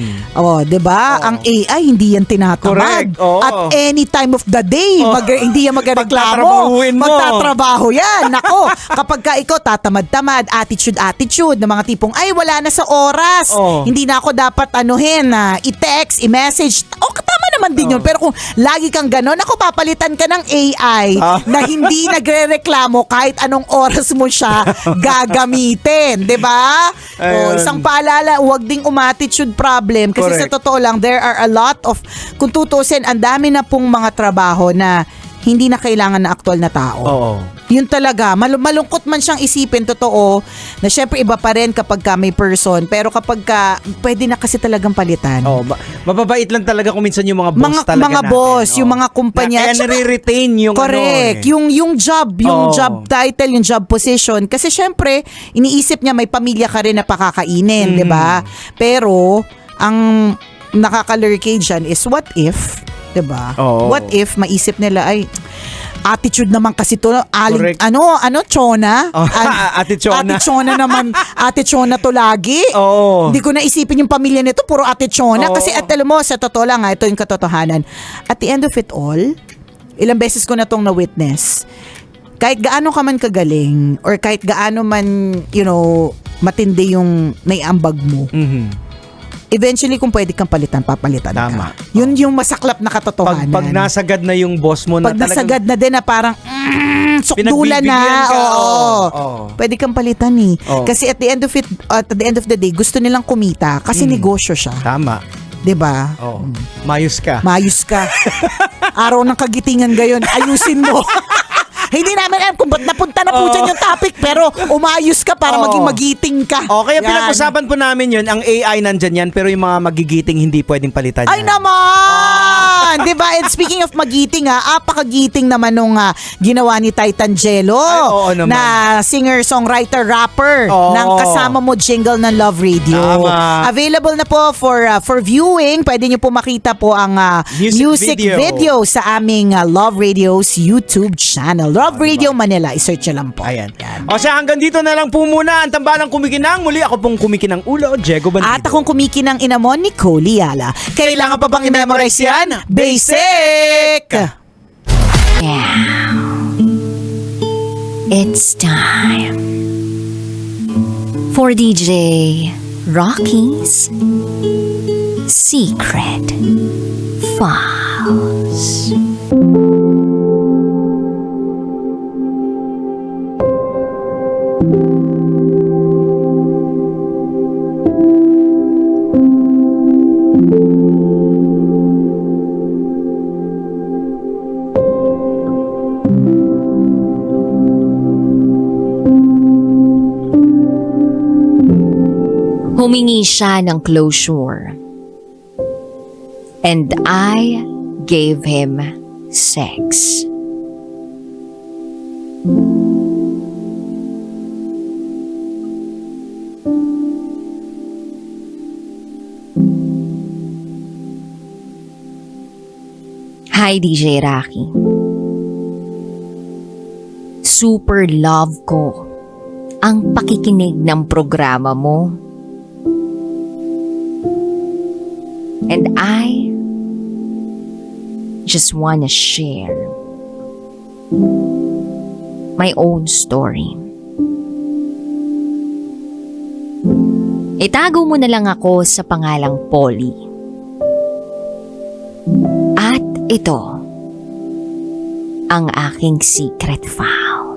Diba? Ang AI, hindi yan tinatamad. Correct. At any time of the day, hindi yan magreklamo. Pagtatrabahuin mo. Magtatrabaho yan. Nako, kapag ka ikaw tatamad-tamad, attitude, ng mga tipong, ay wala na sa oras. Hindi na ako dapat i-text, i-message. Tama naman din yun. Pero kung lagi kang ganon, ako papalitan ka ng AI na hindi nagre-reklamo kahit anong oras mo siya gagamitin. Diba? Isang paalala, huwag ding umattitude problem. Kasi sa totoo lang, there are a lot of, kung tutusin, ang dami na pong mga trabaho na hindi na kailangan na aktual na tao. Yun talaga, malungkot man siyang isipin, totoo, na syempre iba pa rin kapag ka may person, pero kapag ka, pwede na kasi talagang palitan. Mababait lang talaga kung minsan yung mga boss talaga mga natin. Boss, yung mga kumpanya. Kaya nare-retain yung correct, yung job, job title, yung job position. Kasi syempre, iniisip niya may pamilya ka rin na pakakainin, di ba? Pero, ang nakakalurkay dyan is what if, di ba? What if maisip nila ay attitude naman kasi to Chona? Ate Chona. Ate Chona naman. Ate Chona to lagi. Hindi ko naisipin yung pamilya nito, puro Ate Chona. Kasi alam mo, sa totoo lang, ito yung katotohanan. At the end of it all, ilang beses ko na tong na-witness. Kahit gaano ka man kagaling, or kahit gaano man, matindi yung naiambag mo, eventually, kung pwede kang papalitan Tama. ka. Yun yung masaklap na katotohanan. Pag nasagad na yung boss mo na pag nasagad na din na parang sukdulan na. Pwede kang palitan Kasi at the end of the day, gusto nilang kumita kasi negosyo siya. Tama. 'Diba? Oh, mayos ka. Mayos ka. Araw ng kagitingan gayon, ayusin mo. Hindi namin alam kung ba't napunta na po dyan yung topic, pero umayos ka para maging magiting ka. Kaya Yan. pinag-usapan po namin yun, ang AI nandyan yan, pero yung mga magigiting hindi pwedeng palitan Ay yan. naman! Diba? And speaking of magiting apakagiting naman nung ginawa ni Titan Jello. Ay, oo naman. Na singer, songwriter, rapper Oo. ng kasama mo jingle ng Love Radio. Tama. Available na po for viewing. Pwede nyo po makita po ang Music video. sa aming Love Radio's YouTube channel. Love Radio Manila. I-search nyo lang po. Ayan. O siya, hanggang dito na lang po muna ang tambalang kumikinang. Muli ako pong kumikinang ulo, Diego Bandido. At akong kumikinang inamon, Nicole Liala. Kailangan pa bang i-memorize yan? Basic! It's time for DJ Rocky's Secret Files. Humingi siya ng closure. And I gave him sex. Hi DJ Rocky. Super love ko ang pakikinig ng programa mo. And I just wanna share my own story. Itago mo na lang ako sa pangalang Polly. At ito ang aking secret file.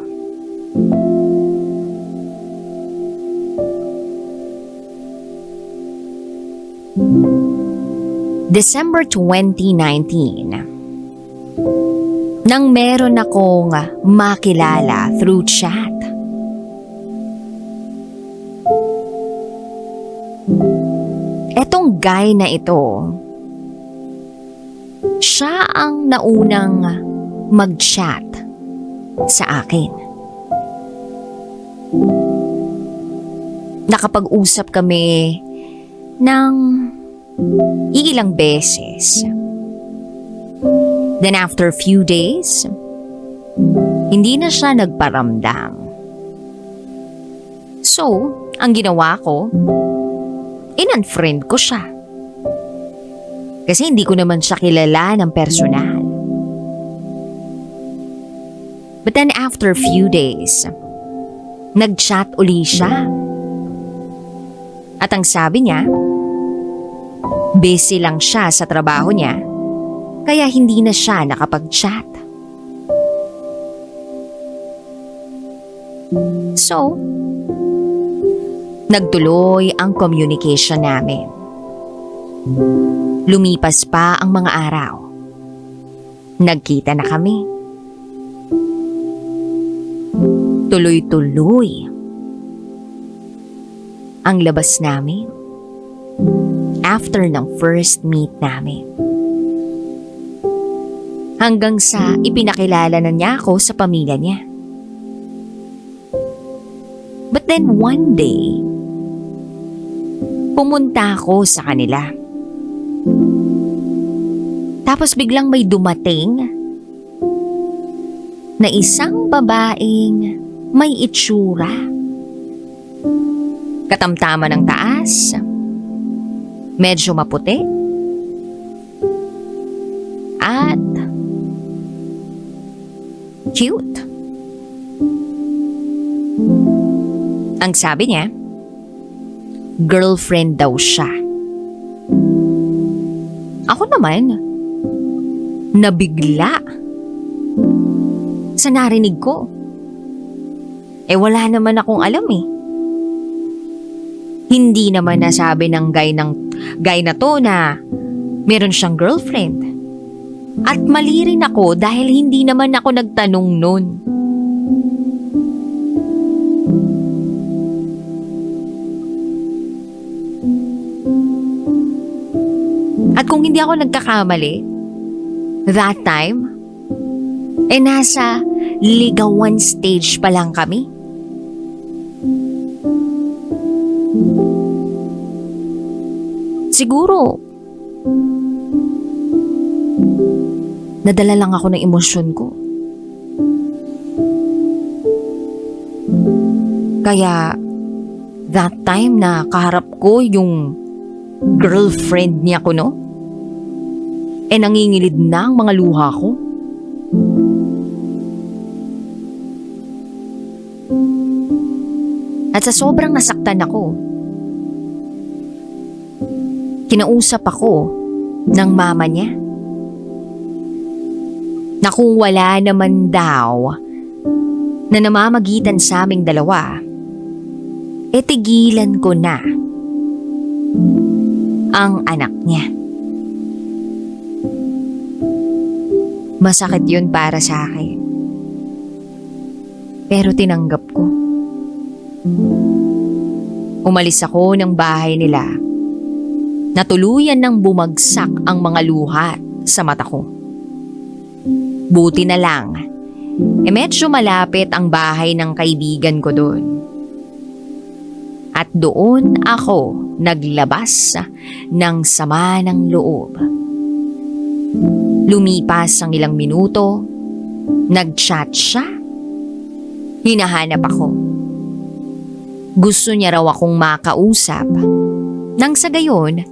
December 2019, nang meron akong makilala through chat. Etong guy na ito, siya ang naunang mag-chat sa akin. Nakapag-usap kami ng ilang beses. Then after a few days, hindi na siya nagparamdam. So, ang ginawa ko, in-unfriend ko siya. Kasi hindi ko naman siya kilala ng personal. But then after a few days, nag-chat uli siya. At ang sabi niya, busy lang siya sa trabaho niya, kaya hindi na siya nakapag-chat. So, nagtuloy ang communication namin. Lumipas pa ang mga araw. Nagkita na kami. Tuloy-tuloy ang labas namin after ng first meet namin. Hanggang sa ipinakilala na niya ako sa pamilya niya. But then one day, pumunta ako sa kanila. Tapos biglang may dumating na isang babaeng may itsura. Katamtaman ng taas, medyo maputi, at cute. Ang sabi niya, girlfriend daw siya. Ako naman, nabigla sa narinig ko. Wala naman akong alam eh. Hindi naman nasabi ng guy na to na Meron siyang girlfriend. At mali rin ako dahil hindi naman ako nagtanong nun. At kung hindi ako nagkakamali, that time, nasa ligawan stage pa lang kami. Siguro, nadala lang ako ng emosyon ko. Kaya, that time na kaharap ko yung girlfriend niya ko, no? Nangingilid na ang mga luha ko. At sa sobrang nasaktan ako, kinausap ako ng mama niya na kung wala naman daw na namamagitan sa aming dalawa, tigilan ko na ang anak niya. Masakit yun para sa akin. Pero tinanggap ko. Umalis ako ng bahay nila. Natuluyan ng bumagsak ang mga luha sa mata ko. Buti na lang, medyo malapit ang bahay ng kaibigan ko doon. At doon ako naglabas ng sama ng loob. Lumipas ang ilang minuto, nag-chat siya. Hinahanap ako. Gusto niya raw akong makausap. Nang sa gayon,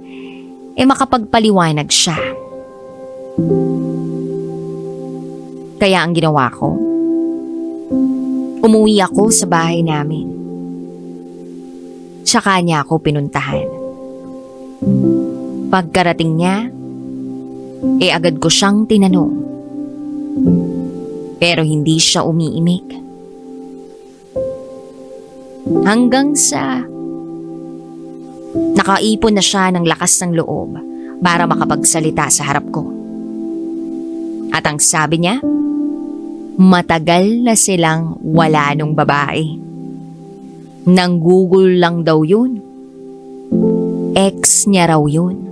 makapagpaliwanag siya. Kaya ang ginawa ko, umuwi ako sa bahay namin. Tsaka niya ako pinuntahan. Pagkarating niya, agad ko siyang tinanong. Pero hindi siya umiimik. Hanggang sa nakaipon na siya ng lakas ng loob para makapagsalita sa harap ko. At ang sabi niya, matagal na silang wala nung babae. Nanggugol lang daw yun. Ex niya raw yun.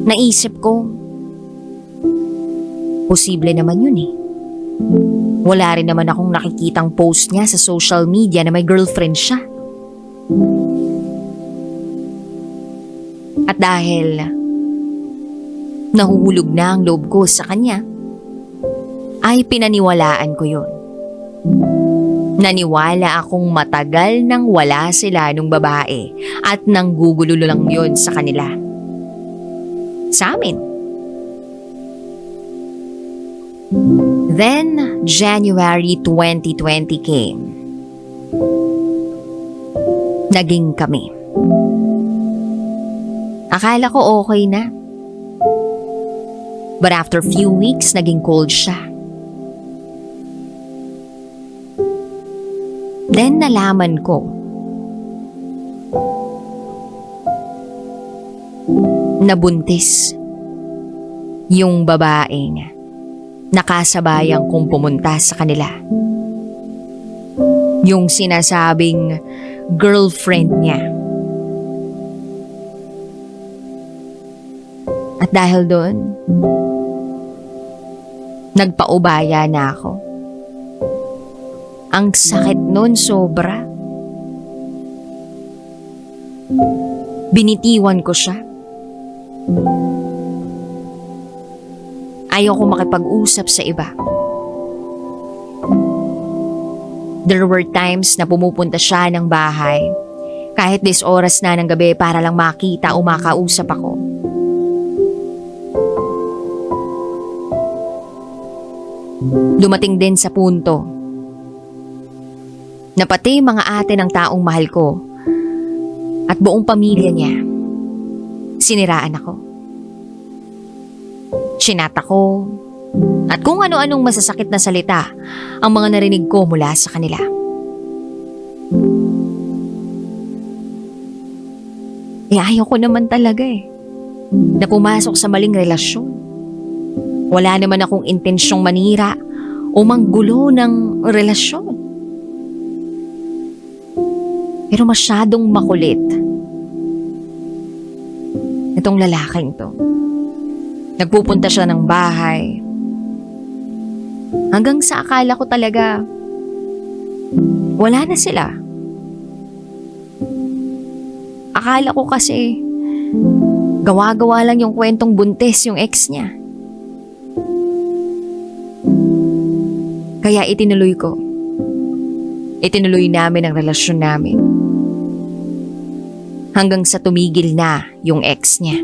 Naisip ko, posible naman yun eh. Wala rin naman akong nakikitang post niya sa social media na may girlfriend siya. At dahil nahuhulog na ang loob ko sa kanya, ay pinaniwalaan ko yun. Naniwala akong matagal nang wala sila nung babae at nanggugulo lang yun sa kanila. Sa amin. Then, January 2020 came. Naging kami. Akala ko okay na. But after few weeks, naging cold siya. Then nalaman ko nabuntis yung babaeng nakasabayang kong pumunta sa kanila. Yung sinasabing girlfriend niya. At dahil doon, nagpaubaya na ako. Ang sakit nun sobra. Binitiwan ko siya. Ayaw ko makipag-usap sa iba. There were times na pumupunta siya ng bahay kahit 10 oras na ng gabi para lang makita o makausap ako. Dumating din sa punto na pati mga ate ng taong mahal ko at buong pamilya niya, siniraan ako. Chinat ako at kung ano-anong masasakit na salita ang mga narinig ko mula sa kanila. ayaw ko naman talaga na pumasok sa maling relasyon. Wala naman akong intensyong manira o manggulo ng relasyon. Pero masyadong makulit itong lalaking to. Nagpupunta siya ng bahay. Hanggang sa akala ko talaga wala na sila. Akala ko kasi gawa-gawa lang yung kwentong buntis yung ex niya. Kaya itinuloy ko. Itinuloy namin ang relasyon namin. Hanggang sa tumigil na yung ex niya.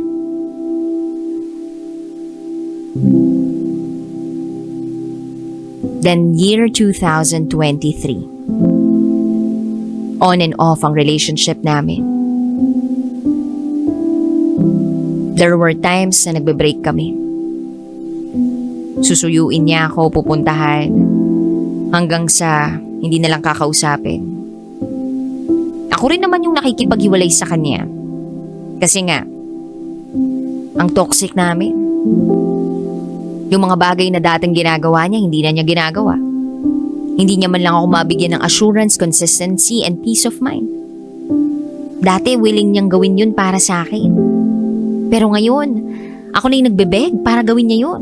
Then year 2023. On and off ang relationship namin. There were times na nagbe-break kami. Susuyuin niya ako, pupuntahan, hanggang sa hindi na lang kakausapin. Ako rin naman yung nakikipaghiwalay sa kanya. Kasi nga, ang toxic namin. Yung mga bagay na dating ginagawa niya, hindi na niya ginagawa. Hindi niya man lang ako mabigyan ng assurance, consistency, and peace of mind. Dati willing niyang gawin yun para sa akin. Pero ngayon, ako na yung nagbebeg para gawin niya yun.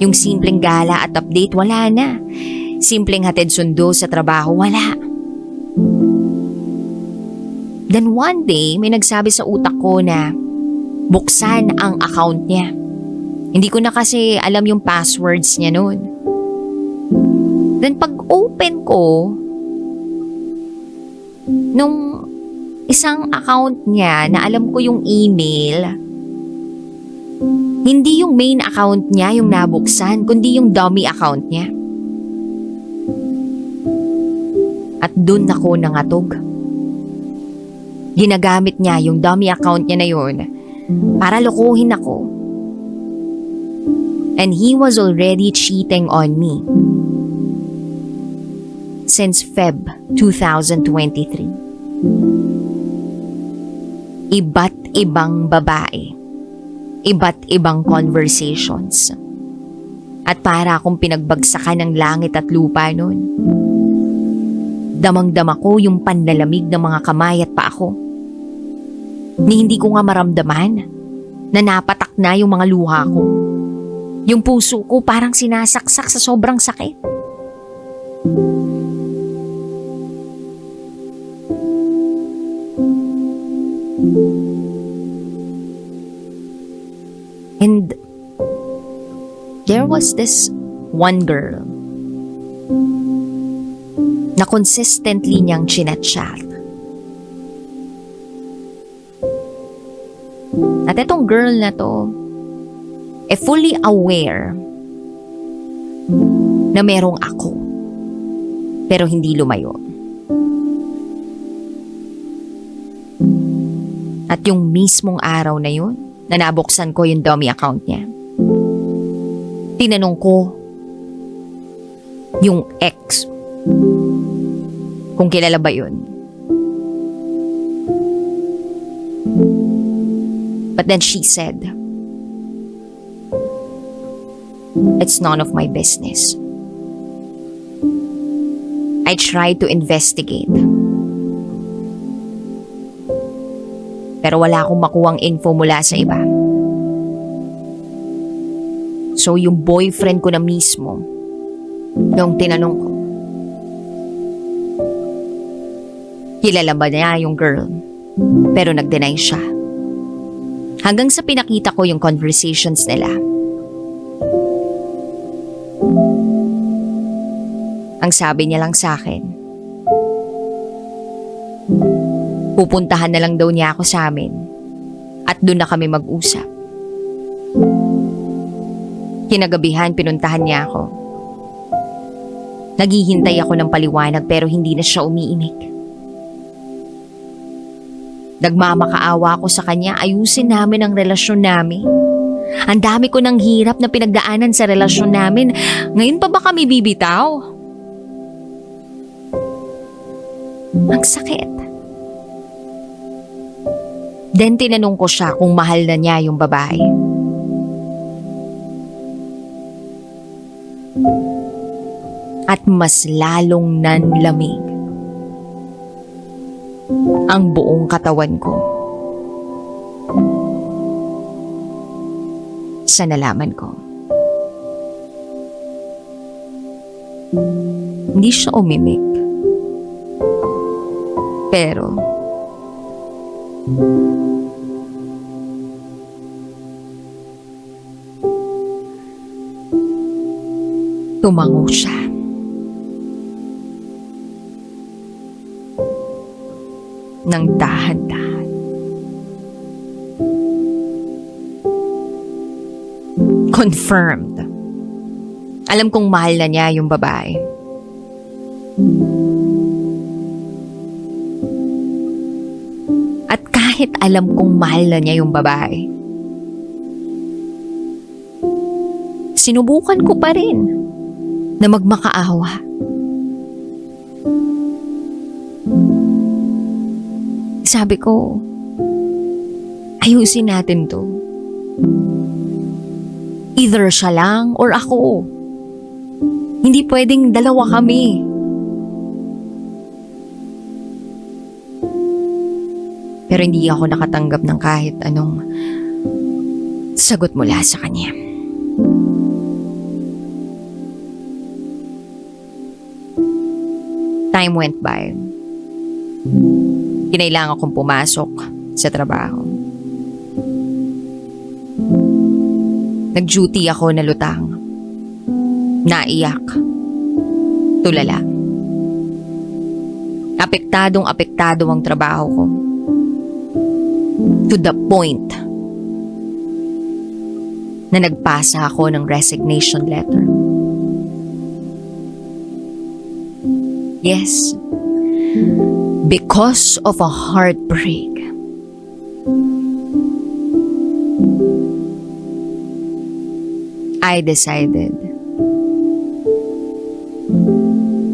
Yung simpleng gala at update, wala na. Simpleng hatid sundo sa trabaho, wala. Then one day, may nagsabi sa utak ko na buksan ang account niya. Hindi ko na kasi alam yung passwords niya noon. Then pag open ko, nung isang account niya na alam ko yung email, hindi yung main account niya yung nabuksan, kundi yung dummy account niya. At dun ako nangatog. Ginagamit niya yung dummy account niya na yun para lokohin ako. And he was already cheating on me since Feb 2023. Iba't ibang babae, iba't ibang conversations. At para akong pinagbagsakan ng langit at lupa noon. Damang-dama ko yung panlalamig ng mga kamay at paa ko. Ni hindi ko nga maramdaman na napatak na yung mga luha ko. Yung puso ko parang sinasaksak sa sobrang sakit. And there was this one girl na consistently niyang chinat-chat. At itong girl na to, fully aware na merong ako, pero hindi lumayo. At yung mismong araw na yun, na nabuksan ko yung dummy account niya, tinanong ko yung ex kung kilala ba yun. But then she said, "It's none of my business." I tried to investigate. Pero wala akong makuhang info mula sa iba. So yung boyfriend ko na mismo, nung tinanong ko, kilala ba niya yung girl? Pero nag-deny siya. Hanggang sa pinakita ko yung conversations nila. Ang sabi niya lang sa akin, pupuntahan na lang daw niya ako sa amin at doon na kami mag-usap. Kinagabihan, pinuntahan niya ako. Naghihintay ako ng paliwanag pero hindi na siya umiimik. Nagmamakaawa ako sa kanya, ayusin namin ang relasyon namin. Ang dami ko ng hirap na pinagdaanan sa relasyon namin. Ngayon pa ba kami bibitaw? Ang sakit. Then tinanong ko siya kung mahal na niya yung babae. At mas lalong nanlamig ang buong katawan ko sa nalaman ko. Hindi siya umimik. Pero tumango siya. Nang dahan-dahan. Confirmed. Alam kong mahal na niya yung babae. At kahit alam kong mahal na niya yung babae, sinubukan ko pa rin na magmakaawa. Sabi ko, ayusin natin to. Either siya lang or ako. Hindi pwedeng dalawa kami. Pero hindi ako nakatanggap ng kahit anong sagot mula sa kanya. Time went by. Kinailangan kong pumasok sa trabaho. Nag-duty ako na lutang. Naiyak. Tulala. Apektadong-apektado ang trabaho ko. To the point na nagpasa ako ng resignation letter. Yes. Because of a heartbreak. I decided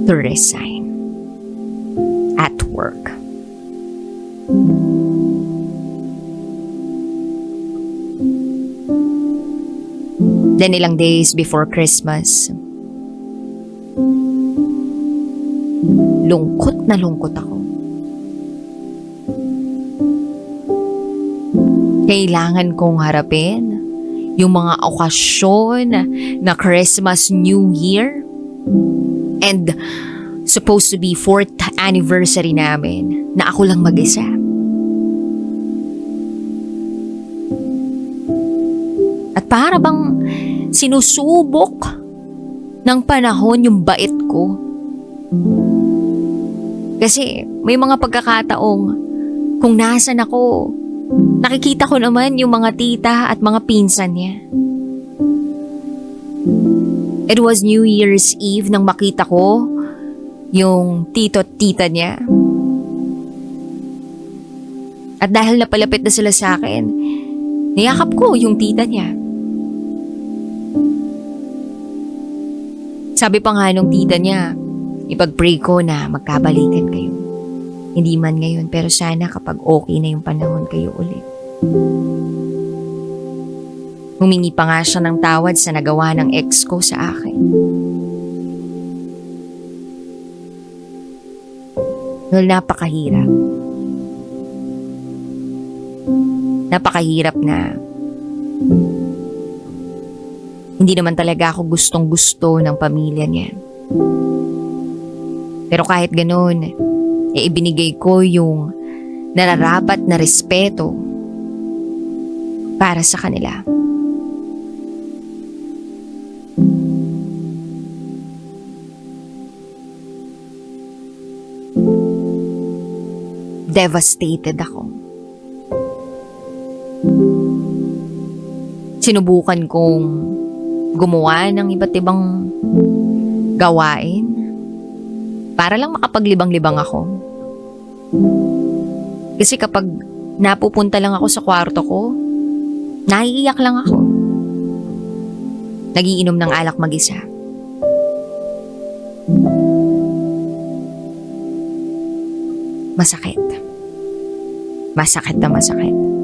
to resign at work. Then ilang days before Christmas, lungkot na lungkot ako. Kailangan kong harapin yung mga okasyon na Christmas, New Year, and supposed to be 4th anniversary namin na ako lang mag-isa. At para bang sinusubok ng panahon yung bait ko. Kasi may mga pagkakataong kung nasan ako, nakikita ko naman yung mga tita at mga pinsan niya. It was New Year's Eve nang makita ko yung tito at tita niya. At dahil napalapit na sila sa akin, niyakap ko yung tita niya. Sabi pa nga nung tita niya, ipag-pray ko na magkabalikan kayo. Hindi man ngayon, pero sana kapag okay na yung panahon kayo ulit. Humingi pa nga siya ng tawad sa nagawa ng ex ko sa akin. Well, napakahirap. Napakahirap na hindi naman talaga ako gustong-gusto ng pamilya niya. Pero kahit ganun, ibinigay ko yung nararapat na respeto para sa kanila. Devastated ako. Sinubukan kong gumawa ng iba't ibang gawain para lang makapaglibang-libang ako. Kasi kapag napupunta lang ako sa kwarto ko, naiiyak lang ako. Nagiinom ng alak mag-isa. Masakit. Masakit na masakit.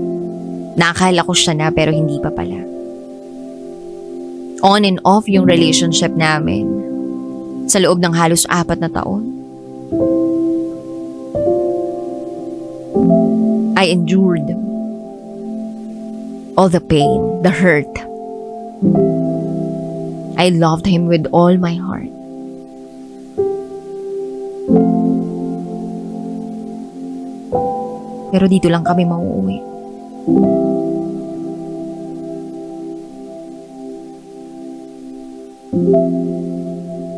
Nakakala ko siya na pero hindi pa pala. On and off yung relationship namin sa loob ng halos 4 na taon. I endured all the pain, the hurt. I loved him with all my heart. Pero dito lang kami mauuwi.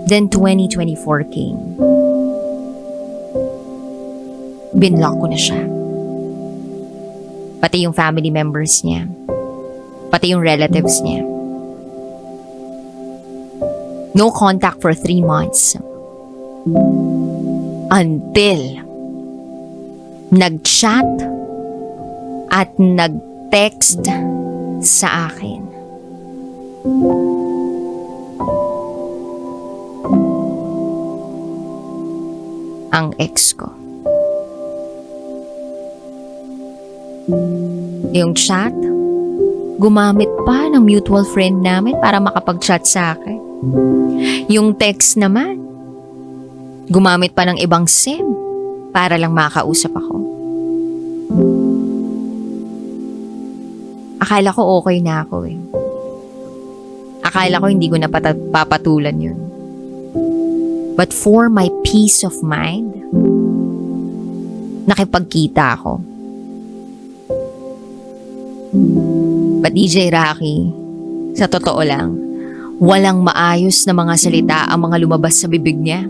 Then 2024 came. Binlock ko na siya. Pati yung family members niya. Pati yung relatives niya. No contact for 3 months. Until nag-chat at nag-text sa akin. Ang ex ko. Yung chat, gumamit pa ng mutual friend namin para makapag-chat sa akin. Yung text naman, gumamit pa ng ibang SIM para lang makausap ako. Akala ko okay na ako eh. Akala ko hindi ko na papatulan yun. But for my peace of mind, nakipagkita ako. But DJ Rocky, sa totoo lang, walang maayos na mga salita ang mga lumabas sa bibig niya.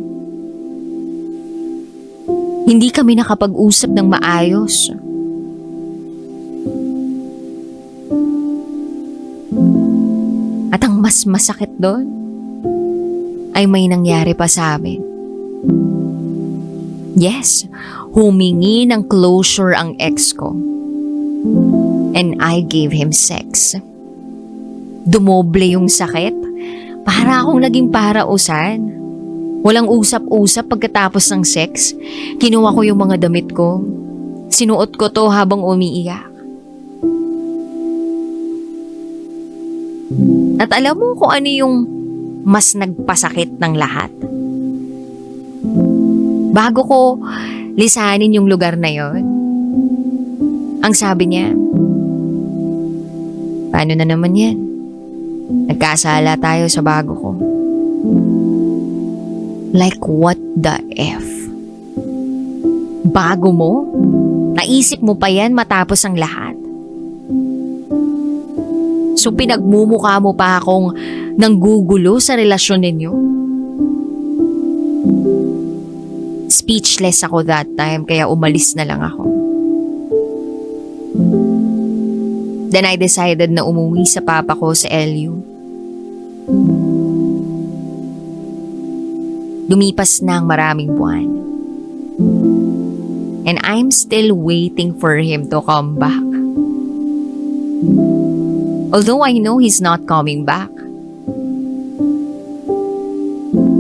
Hindi kami nakapag-usap ng maayos. At ang mas masakit doon, ay may nangyari pa sa amin. Yes, humingi ng closure ang ex ko. And I gave him sex. Dumoble yung sakit. Para akong naging parausan. Walang usap-usap pagkatapos ng sex. Kinuha ko yung mga damit ko. Sinuot ko to habang umiiyak. At alam mo kung ano yung mas nagpasakit ng lahat? Bago ko lisanin yung lugar na yon, ang sabi niya, paano na naman yan? Nagkasala tayo sa bago ko. Like what the F? Bago mo? Naisip mo pa yan matapos ang lahat? So pinagmumukha mo pa akong nanggugulo sa relasyon ninyo? Speechless ako that time kaya umalis na lang ako. Then I decided na umuwi sa papa ko sa LU. Lumipas na ang maraming buwan. And I'm still waiting for him to come back. Although I know he's not coming back.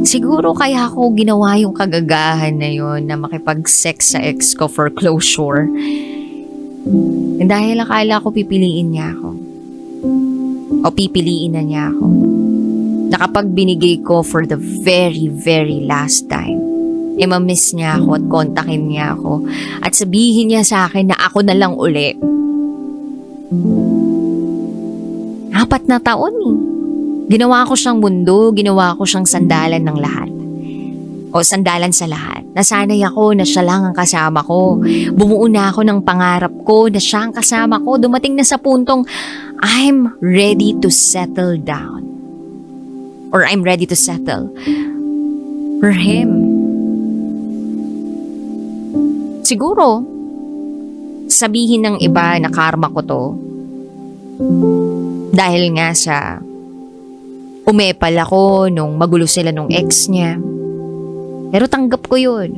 Siguro kaya ako ginawa yung kagagahan na yun na makipag-sex sa ex ko for closure. Dahil akala ko pipiliin niya ako. O pipiliin na niya ako. Na kapag binigay ko for the very, very last time, ma-miss niya ako at kontakin niya ako at sabihin niya sa akin na ako na lang uli. 4 na taon eh. Ginawa ko siyang mundo, ginawa ko siyang sandalan ng lahat. O sandalan sa lahat. Nasanay ako na siya lang ang kasama ko. Bumuo na ako ng pangarap ko na siya ang kasama ko. Dumating na sa puntong I'm ready to settle down. Or I'm ready to settle for him. Siguro, sabihin ng iba na karma ko to. Dahil nga sa umepal ako nung magulo sila nung ex niya. Pero tanggap ko yun.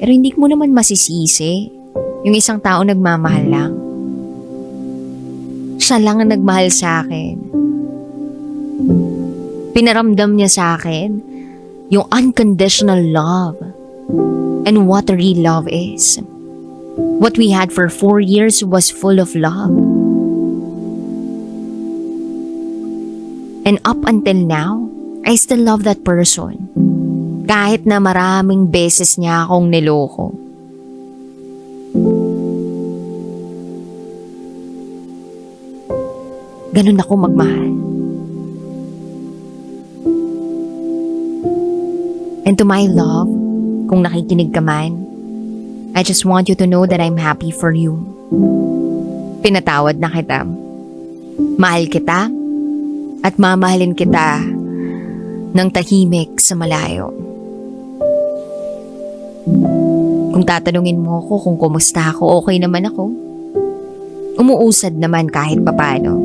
Pero hindi mo naman masisisi yung isang tao nagmamahal lang. Siya lang ang nagmahal sa akin. Pinaramdam niya sa akin yung unconditional love and what real love is. What we had for 4 years was full of love. And up until now, I still love that person. Kahit na maraming beses niya akong niloko. Ganun ako magmahal. And to my love, kung nakikinig ka man, I just want you to know that I'm happy for you. Pinatawad na kita. Mahal kita at mamahalin kita ng tahimik sa malayo. Kung tatanungin mo ako kung kumusta ako, okay naman ako. Umuusad naman kahit papano.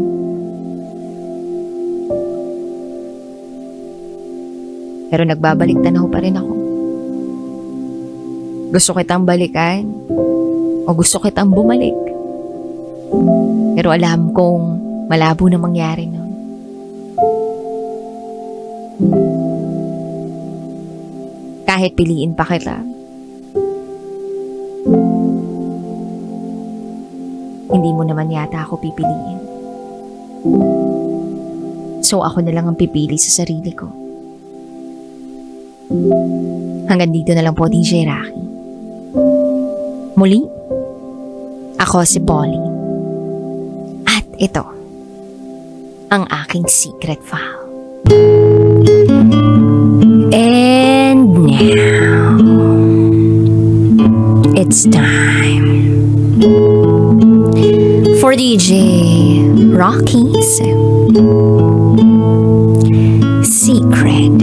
Pero nagbabalik tanaw pa rin ako. Gusto kitang balikan o gusto kitang bumalik. Pero alam kong malabo na mangyari nun. Kahit piliin pa kita, hindi mo naman yata ako pipiliin. So ako na lang ang pipili sa sarili ko. Hanggang dito na lang po, DJ Rocky. Muli, ako si Polly. At ito, ang aking secret file. And now, it's time for DJ Rocky's Secret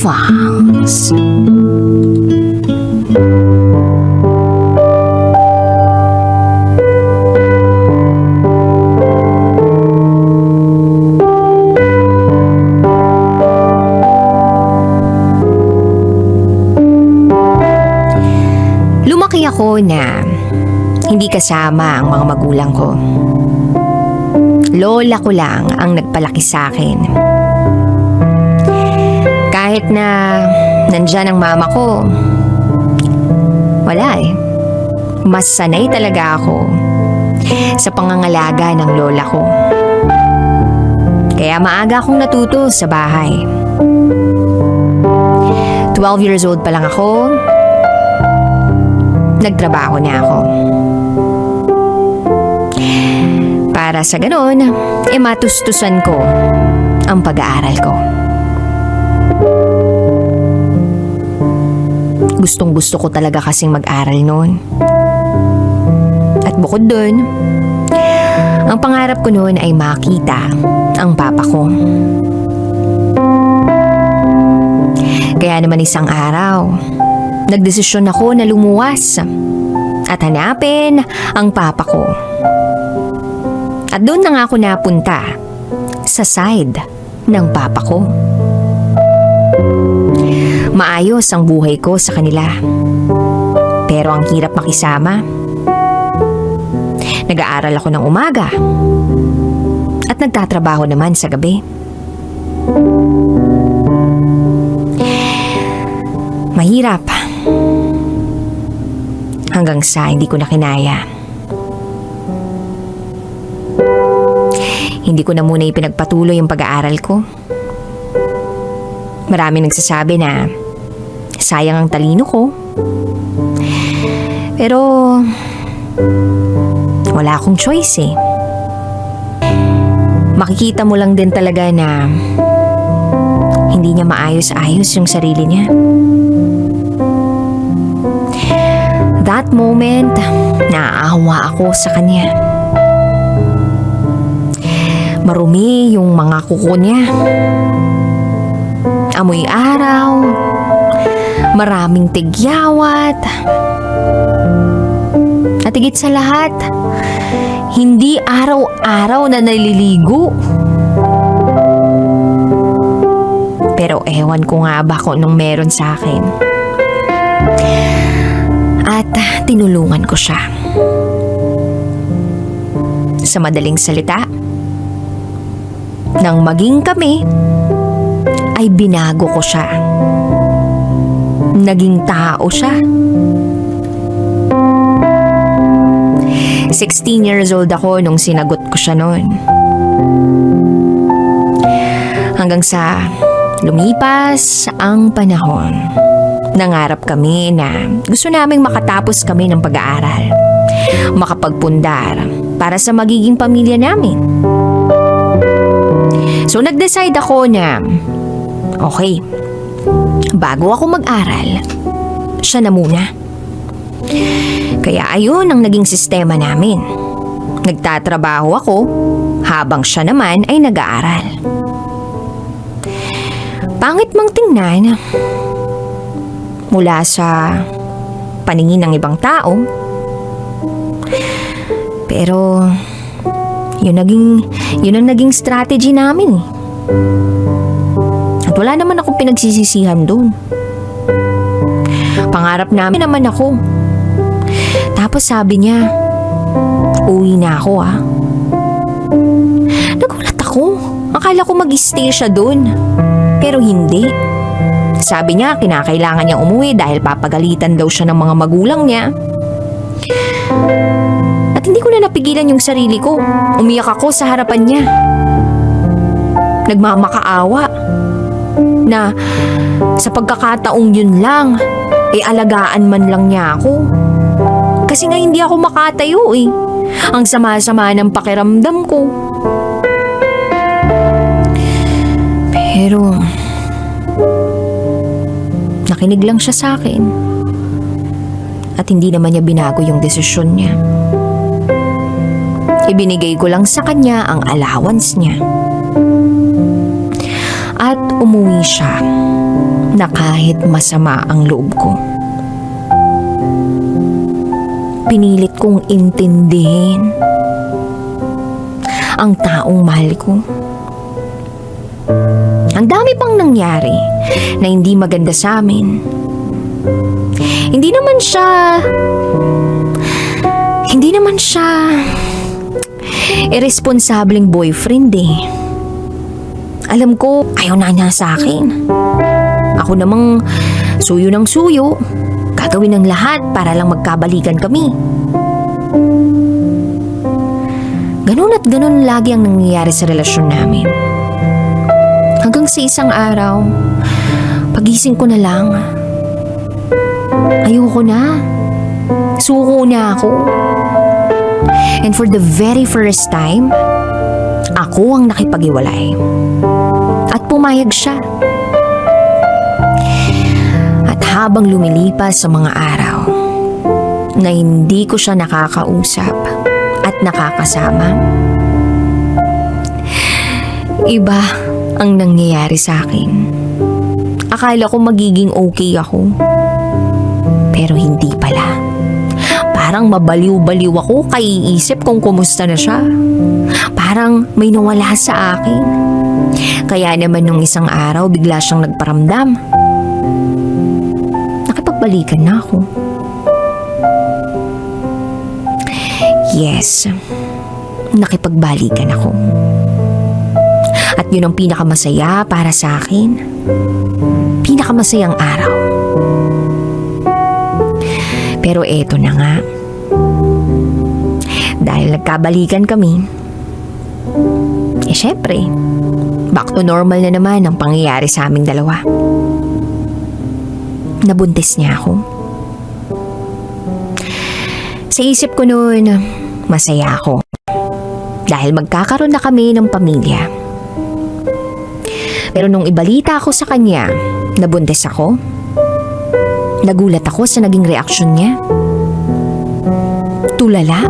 Files. Lumaki ako na hindi kasama ang mga magulang ko. Lola ko lang ang nagpalaki sa akin. Kahit na nandyan ang mama ko, wala eh. Mas sanay talaga ako sa pangangalaga ng lola ko. Kaya maaga akong natuto sa bahay. 12 years old pa lang ako, nagtrabaho na ako. Para sa ganun, matustusan ko ang pag-aaral ko. Gustong-gusto ko talaga kasing mag-aral noon. At bukod dun, ang pangarap ko noon ay makita ang papa ko. Kaya naman isang araw, nagdesisyon ako na lumuwas at hanapin ang papa ko. At doon na nga ako napunta sa side ng papa ko. Maayos ang buhay ko sa kanila. Pero ang hirap makisama. Nag-aaral ako ng umaga at nagtatrabaho naman sa gabi. Mahirap. Hanggang sa hindi ko na kinaya. Hindi ko na muna ipinagpatuloy yung pag-aaral ko. Maraming nagsasabi na sayang ang talino ko. Pero wala akong choice eh. Makikita mo lang din talaga na hindi niya maayos-ayos yung sarili niya. That moment, naaawa ako sa kanya. Marumi yung mga kuko niya. Amoy araw. Maraming tigyawat. At higit sa lahat, hindi araw-araw na naliligo. Pero ewan ko nga ba kung anong meron sa akin. At tinulungan ko siya. Sa madaling salita, nang maging kami, ay binago ko siya. naging tao siya. 16 years old ako nung sinagot ko siya noon. Hanggang sa lumipas ang panahon. Nangarap kami na gusto naming makatapos kami ng pag-aaral. Makapagpundar para sa magiging pamilya namin. So nag-decide ako na, okay, bago ako mag-aral, siya na muna. Kaya ayun ang naging sistema namin. Nagtatrabaho ako habang siya naman ay nag-aaral. Pangit mang tingnan mula sa paningin ng ibang tao. Pero yun ang naging strategy namin. At wala naman akong pinagsisisihan doon. Pangarap namin naman ako. Tapos sabi niya, uwi na ako Nagulat ako. Akala ko mag-stay siya doon. Pero hindi. Sabi niya, kinakailangan niyang umuwi dahil papagalitan daw siya ng mga magulang niya. At hindi ko na napigilan yung sarili ko. Umiyak ako sa harapan niya. Nagmamakaawa na sa pagkakataong yun lang, alagaan man lang niya ako. Kasi nga hindi ako makatayo Ang sama-sama ng pakiramdam ko. Pero nakinig lang siya sa akin. At hindi naman niya binago yung desisyon niya. Ibinigay ko lang sa kanya ang allowance niya. At umuwi siya na kahit masama ang loob ko. Pinilit kong intindihin ang taong mahal ko. Ang dami pang nangyari na hindi maganda sa amin. Hindi naman siya irresponsableng boyfriend Alam ko, ayaw na niya sa akin. Ako namang suyo ng suyo. Gagawin ng lahat para lang magkabalikan kami. Ganun at ganun lagi ang nangyayari sa relasyon namin. Hanggang sa isang araw, pagising ko na lang. Ayoko na. Suko na ako. And for the very first time, ako ang nakipag-iwalay. At pumayag siya. At habang lumilipas sa mga araw na hindi ko siya nakakausap at nakakasama, iba ang nangyayari sa akin. Akala ko magiging okay ako. Pero hindi pala. Parang mabaliw-baliw ako kaiisip kung kumusta na siya. Parang may nawala sa akin. Kaya naman nung isang araw bigla siyang nagparamdam. Nakipagbalikan na ako. Yes, nakipagbalikan ako. At yun ang pinakamasaya para sa akin. Pinakamasayang araw. Pero eto na nga. Dahil nagkabalikan kami, syempre, back to normal na naman ang pangyayari sa aming dalawa. Nabuntis niya ako. Sa isip ko noon, masaya ako. Dahil magkakaroon na kami ng pamilya. Pero nung ibalita ako sa kanya, nabuntis ako, nagulat ako sa naging reaksyon niya. Tulala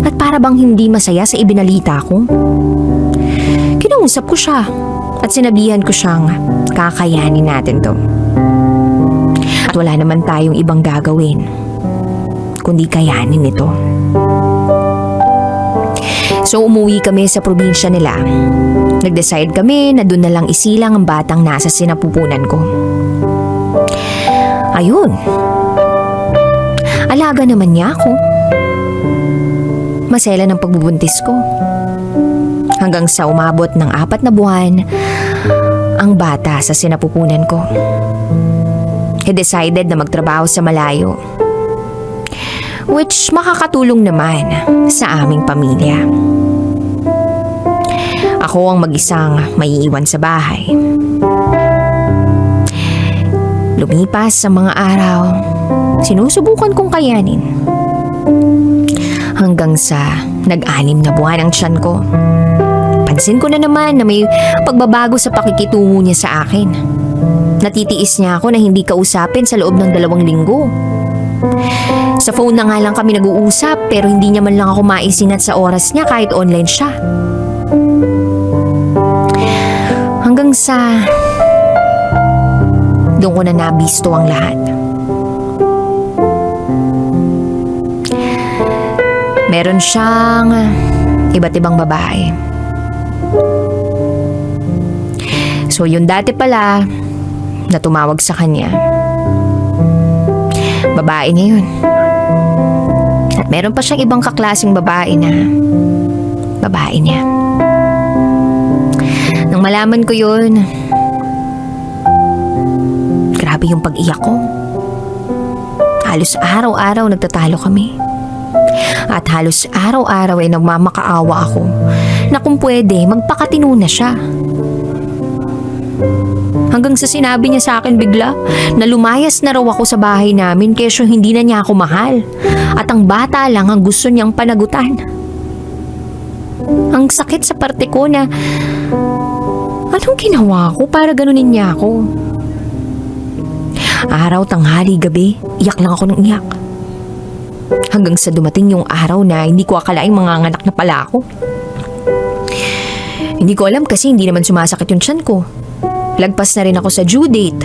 at para bang hindi masaya sa ibinalita ko. Kinausap ko siya at sinabihan ko siyang kakayanin natin to. At wala naman tayong ibang gagawin kundi kayanin ito. So umuwi kami sa probinsya nila. Nag-decide kami na doon na lang isilang ang batang nasa sinapupunan ko. Ayun. Alaga naman niya ako. Masela ng pagbubuntis ko. Hanggang sa umabot ng 4 na buwan ang bata sa sinapupunan ko. he decided na magtrabaho sa malayo. Which makakatulong naman sa aming pamilya. Ako ang mag-isang maiiwan sa bahay. Lumipas sa mga araw, sinusubukan kong kayanin. Hanggang sa nag-anim na buwan ang tiyan ko. Pansin ko na naman na may pagbabago sa pakikitungo niya sa akin. Natitiis niya ako na hindi kausapin sa loob ng 2 linggo. Sa phone na nga lang kami nag-uusap pero hindi niya man lang ako maisinat sa oras niya kahit online siya. Hanggang sa doon ko na nabisto ang lahat. Meron siyang iba't ibang babae. So yung dati pala na tumawag sa kanya, babae niya yun. At meron pa siyang ibang kaklaseng babae na babae niya. Nang malaman ko yun, grabe yung pag-iyak ko. Halos araw-araw nagtatalo kami. At halos araw-araw ay nagmamakaawa ako na kung pwede magpakatino na siya. Hanggang sa sinabi niya sa akin bigla na lumayas na raw ako sa bahay namin kesyo hindi na niya ako mahal at ang bata lang ang gusto niyang panagutan. Ang sakit sa parte ko na anong ginawa ko para ganunin niya ako? Araw, tanghali, gabi, iyak lang ako ng iyak. Hanggang sa dumating yung araw na hindi ko akalaing manganganak na pala ako. Hindi ko alam kasi hindi naman sumasakit yung tiyan ko. Lagpas na rin ako sa due date.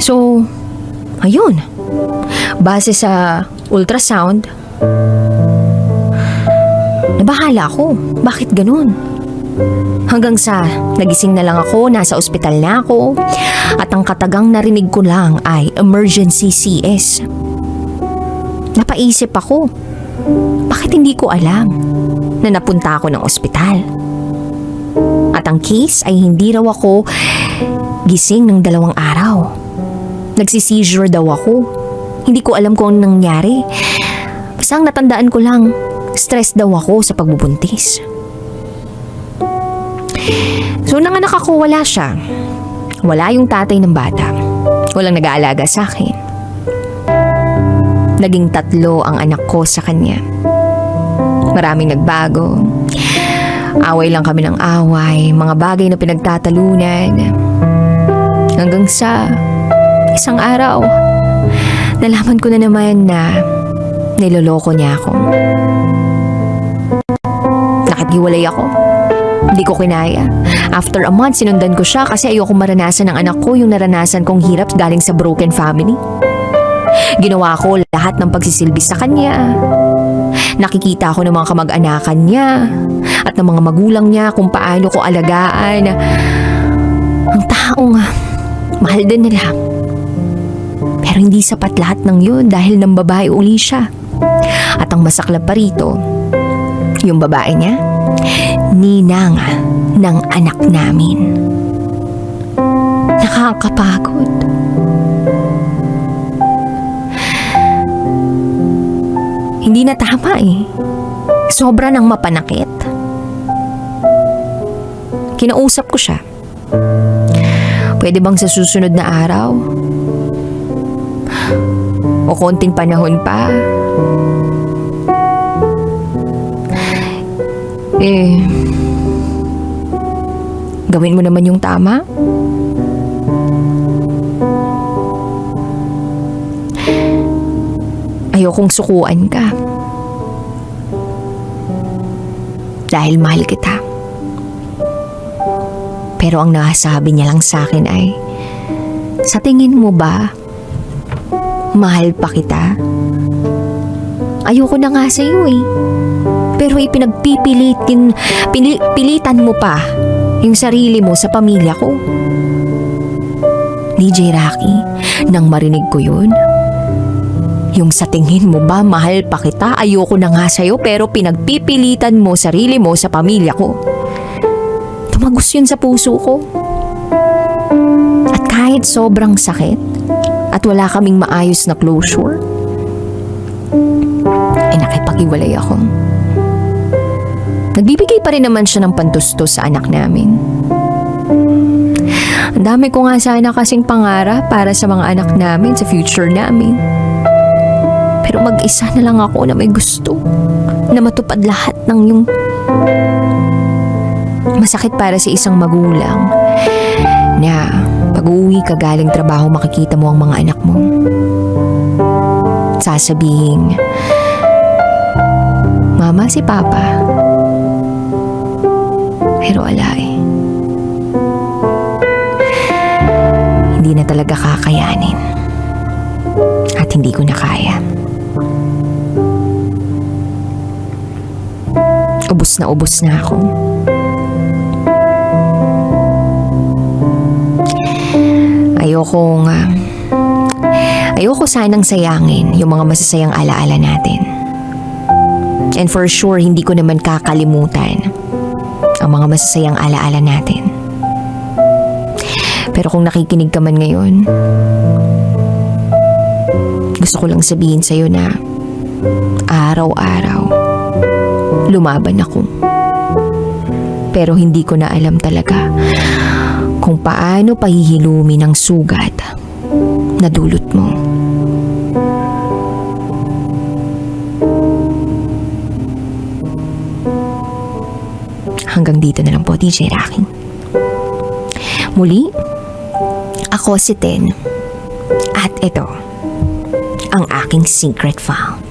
So, ayun. Base sa ultrasound, nabahala ako. Bakit ganun? Hanggang sa nagising na lang ako, nasa ospital na ako, at ang katagang narinig ko lang ay emergency CS. Napaisip ako, bakit hindi ko alam na napunta ako ng ospital? At ang case ay hindi raw ako gising ng 2 araw. Nagsi-seizure daw ako. Hindi ko alam kung anong nangyari. Basta ang natandaan ko lang, stress daw ako sa pagbubuntis. So nanganak ako, wala siya. Wala yung tatay ng bata. Walang nag-aalaga sa akin. Naging 3 ang anak ko sa kanya. Maraming nagbago. Away lang kami ng away, mga bagay na pinagtatalunan. Hanggang sa isang araw, nalaman ko na naman na niloloko niya ako. Nakipaghiwalay ako. Hindi ko kinaya. After a month, sinundan ko siya kasi ayoko maranasan ng anak ko yung naranasan kong hirap galing sa broken family. Ginawa ko lahat ng pagsisilbi sa kanya. Nakikita ko ng mga kamag-anakan niya at ng mga magulang niya kung paano ko alagaan ang taong mahal din nila. Pero hindi sapat lahat ng yun dahil ng babae uli siya. At ang masaklap pa rito, yung babae niya, ninang ng anak namin. Nakakapagod. Hindi na tama eh. Sobra nang mapanakit. Kinausap ko siya. Pwede bang sa susunod na araw? O konting panahon pa? Gawin mo naman yung tama? Ayokong sukuan ka. Dahil mahal kita. Pero ang nasabi niya lang sa akin ay, sa tingin mo ba, mahal pa kita? Ayoko na nga sa'yo eh. Pero pilitan mo pa yung sarili mo sa pamilya ko. DJ Rocky, nang marinig ko yun, yung sa tingin mo ba mahal pa kita, ayoko na nga sa'yo pero pinagpipilitan mo sarili mo sa pamilya ko. Tumagos yun sa puso ko. At kahit sobrang sakit, at wala kaming maayos na closure, nakipag-iwalay ako. Nagbibigay pa rin naman siya ng pantustos sa anak namin. Ang dami ko nga sana kasing pangarap para sa mga anak namin sa future namin. Pero mag-isa na lang ako na may gusto na matupad lahat ng yung masakit para sa isang magulang na pag-uwi ka galing trabaho makikita mo ang mga anak mo. Sasabihin, Mama, si Papa. Pero wala eh. Hindi na talaga kakayanin. At hindi ko na kaya. Ubus na ako. Ayoko sanang sayangin yung mga masasayang alaala natin. And for sure, hindi ko naman kakalimutan ang mga masasayang alaala natin. Pero kung nakikinig ka man ngayon, gusto ko lang sabihin sa'yo na araw-araw, lumaban ako. Pero hindi ko na alam talaga kung paano pahihilumin ang sugat na dulot mo. Hanggang dito na lang po, DJ Rocky. Muli, ako si Ten. At ito, ang aking secret file.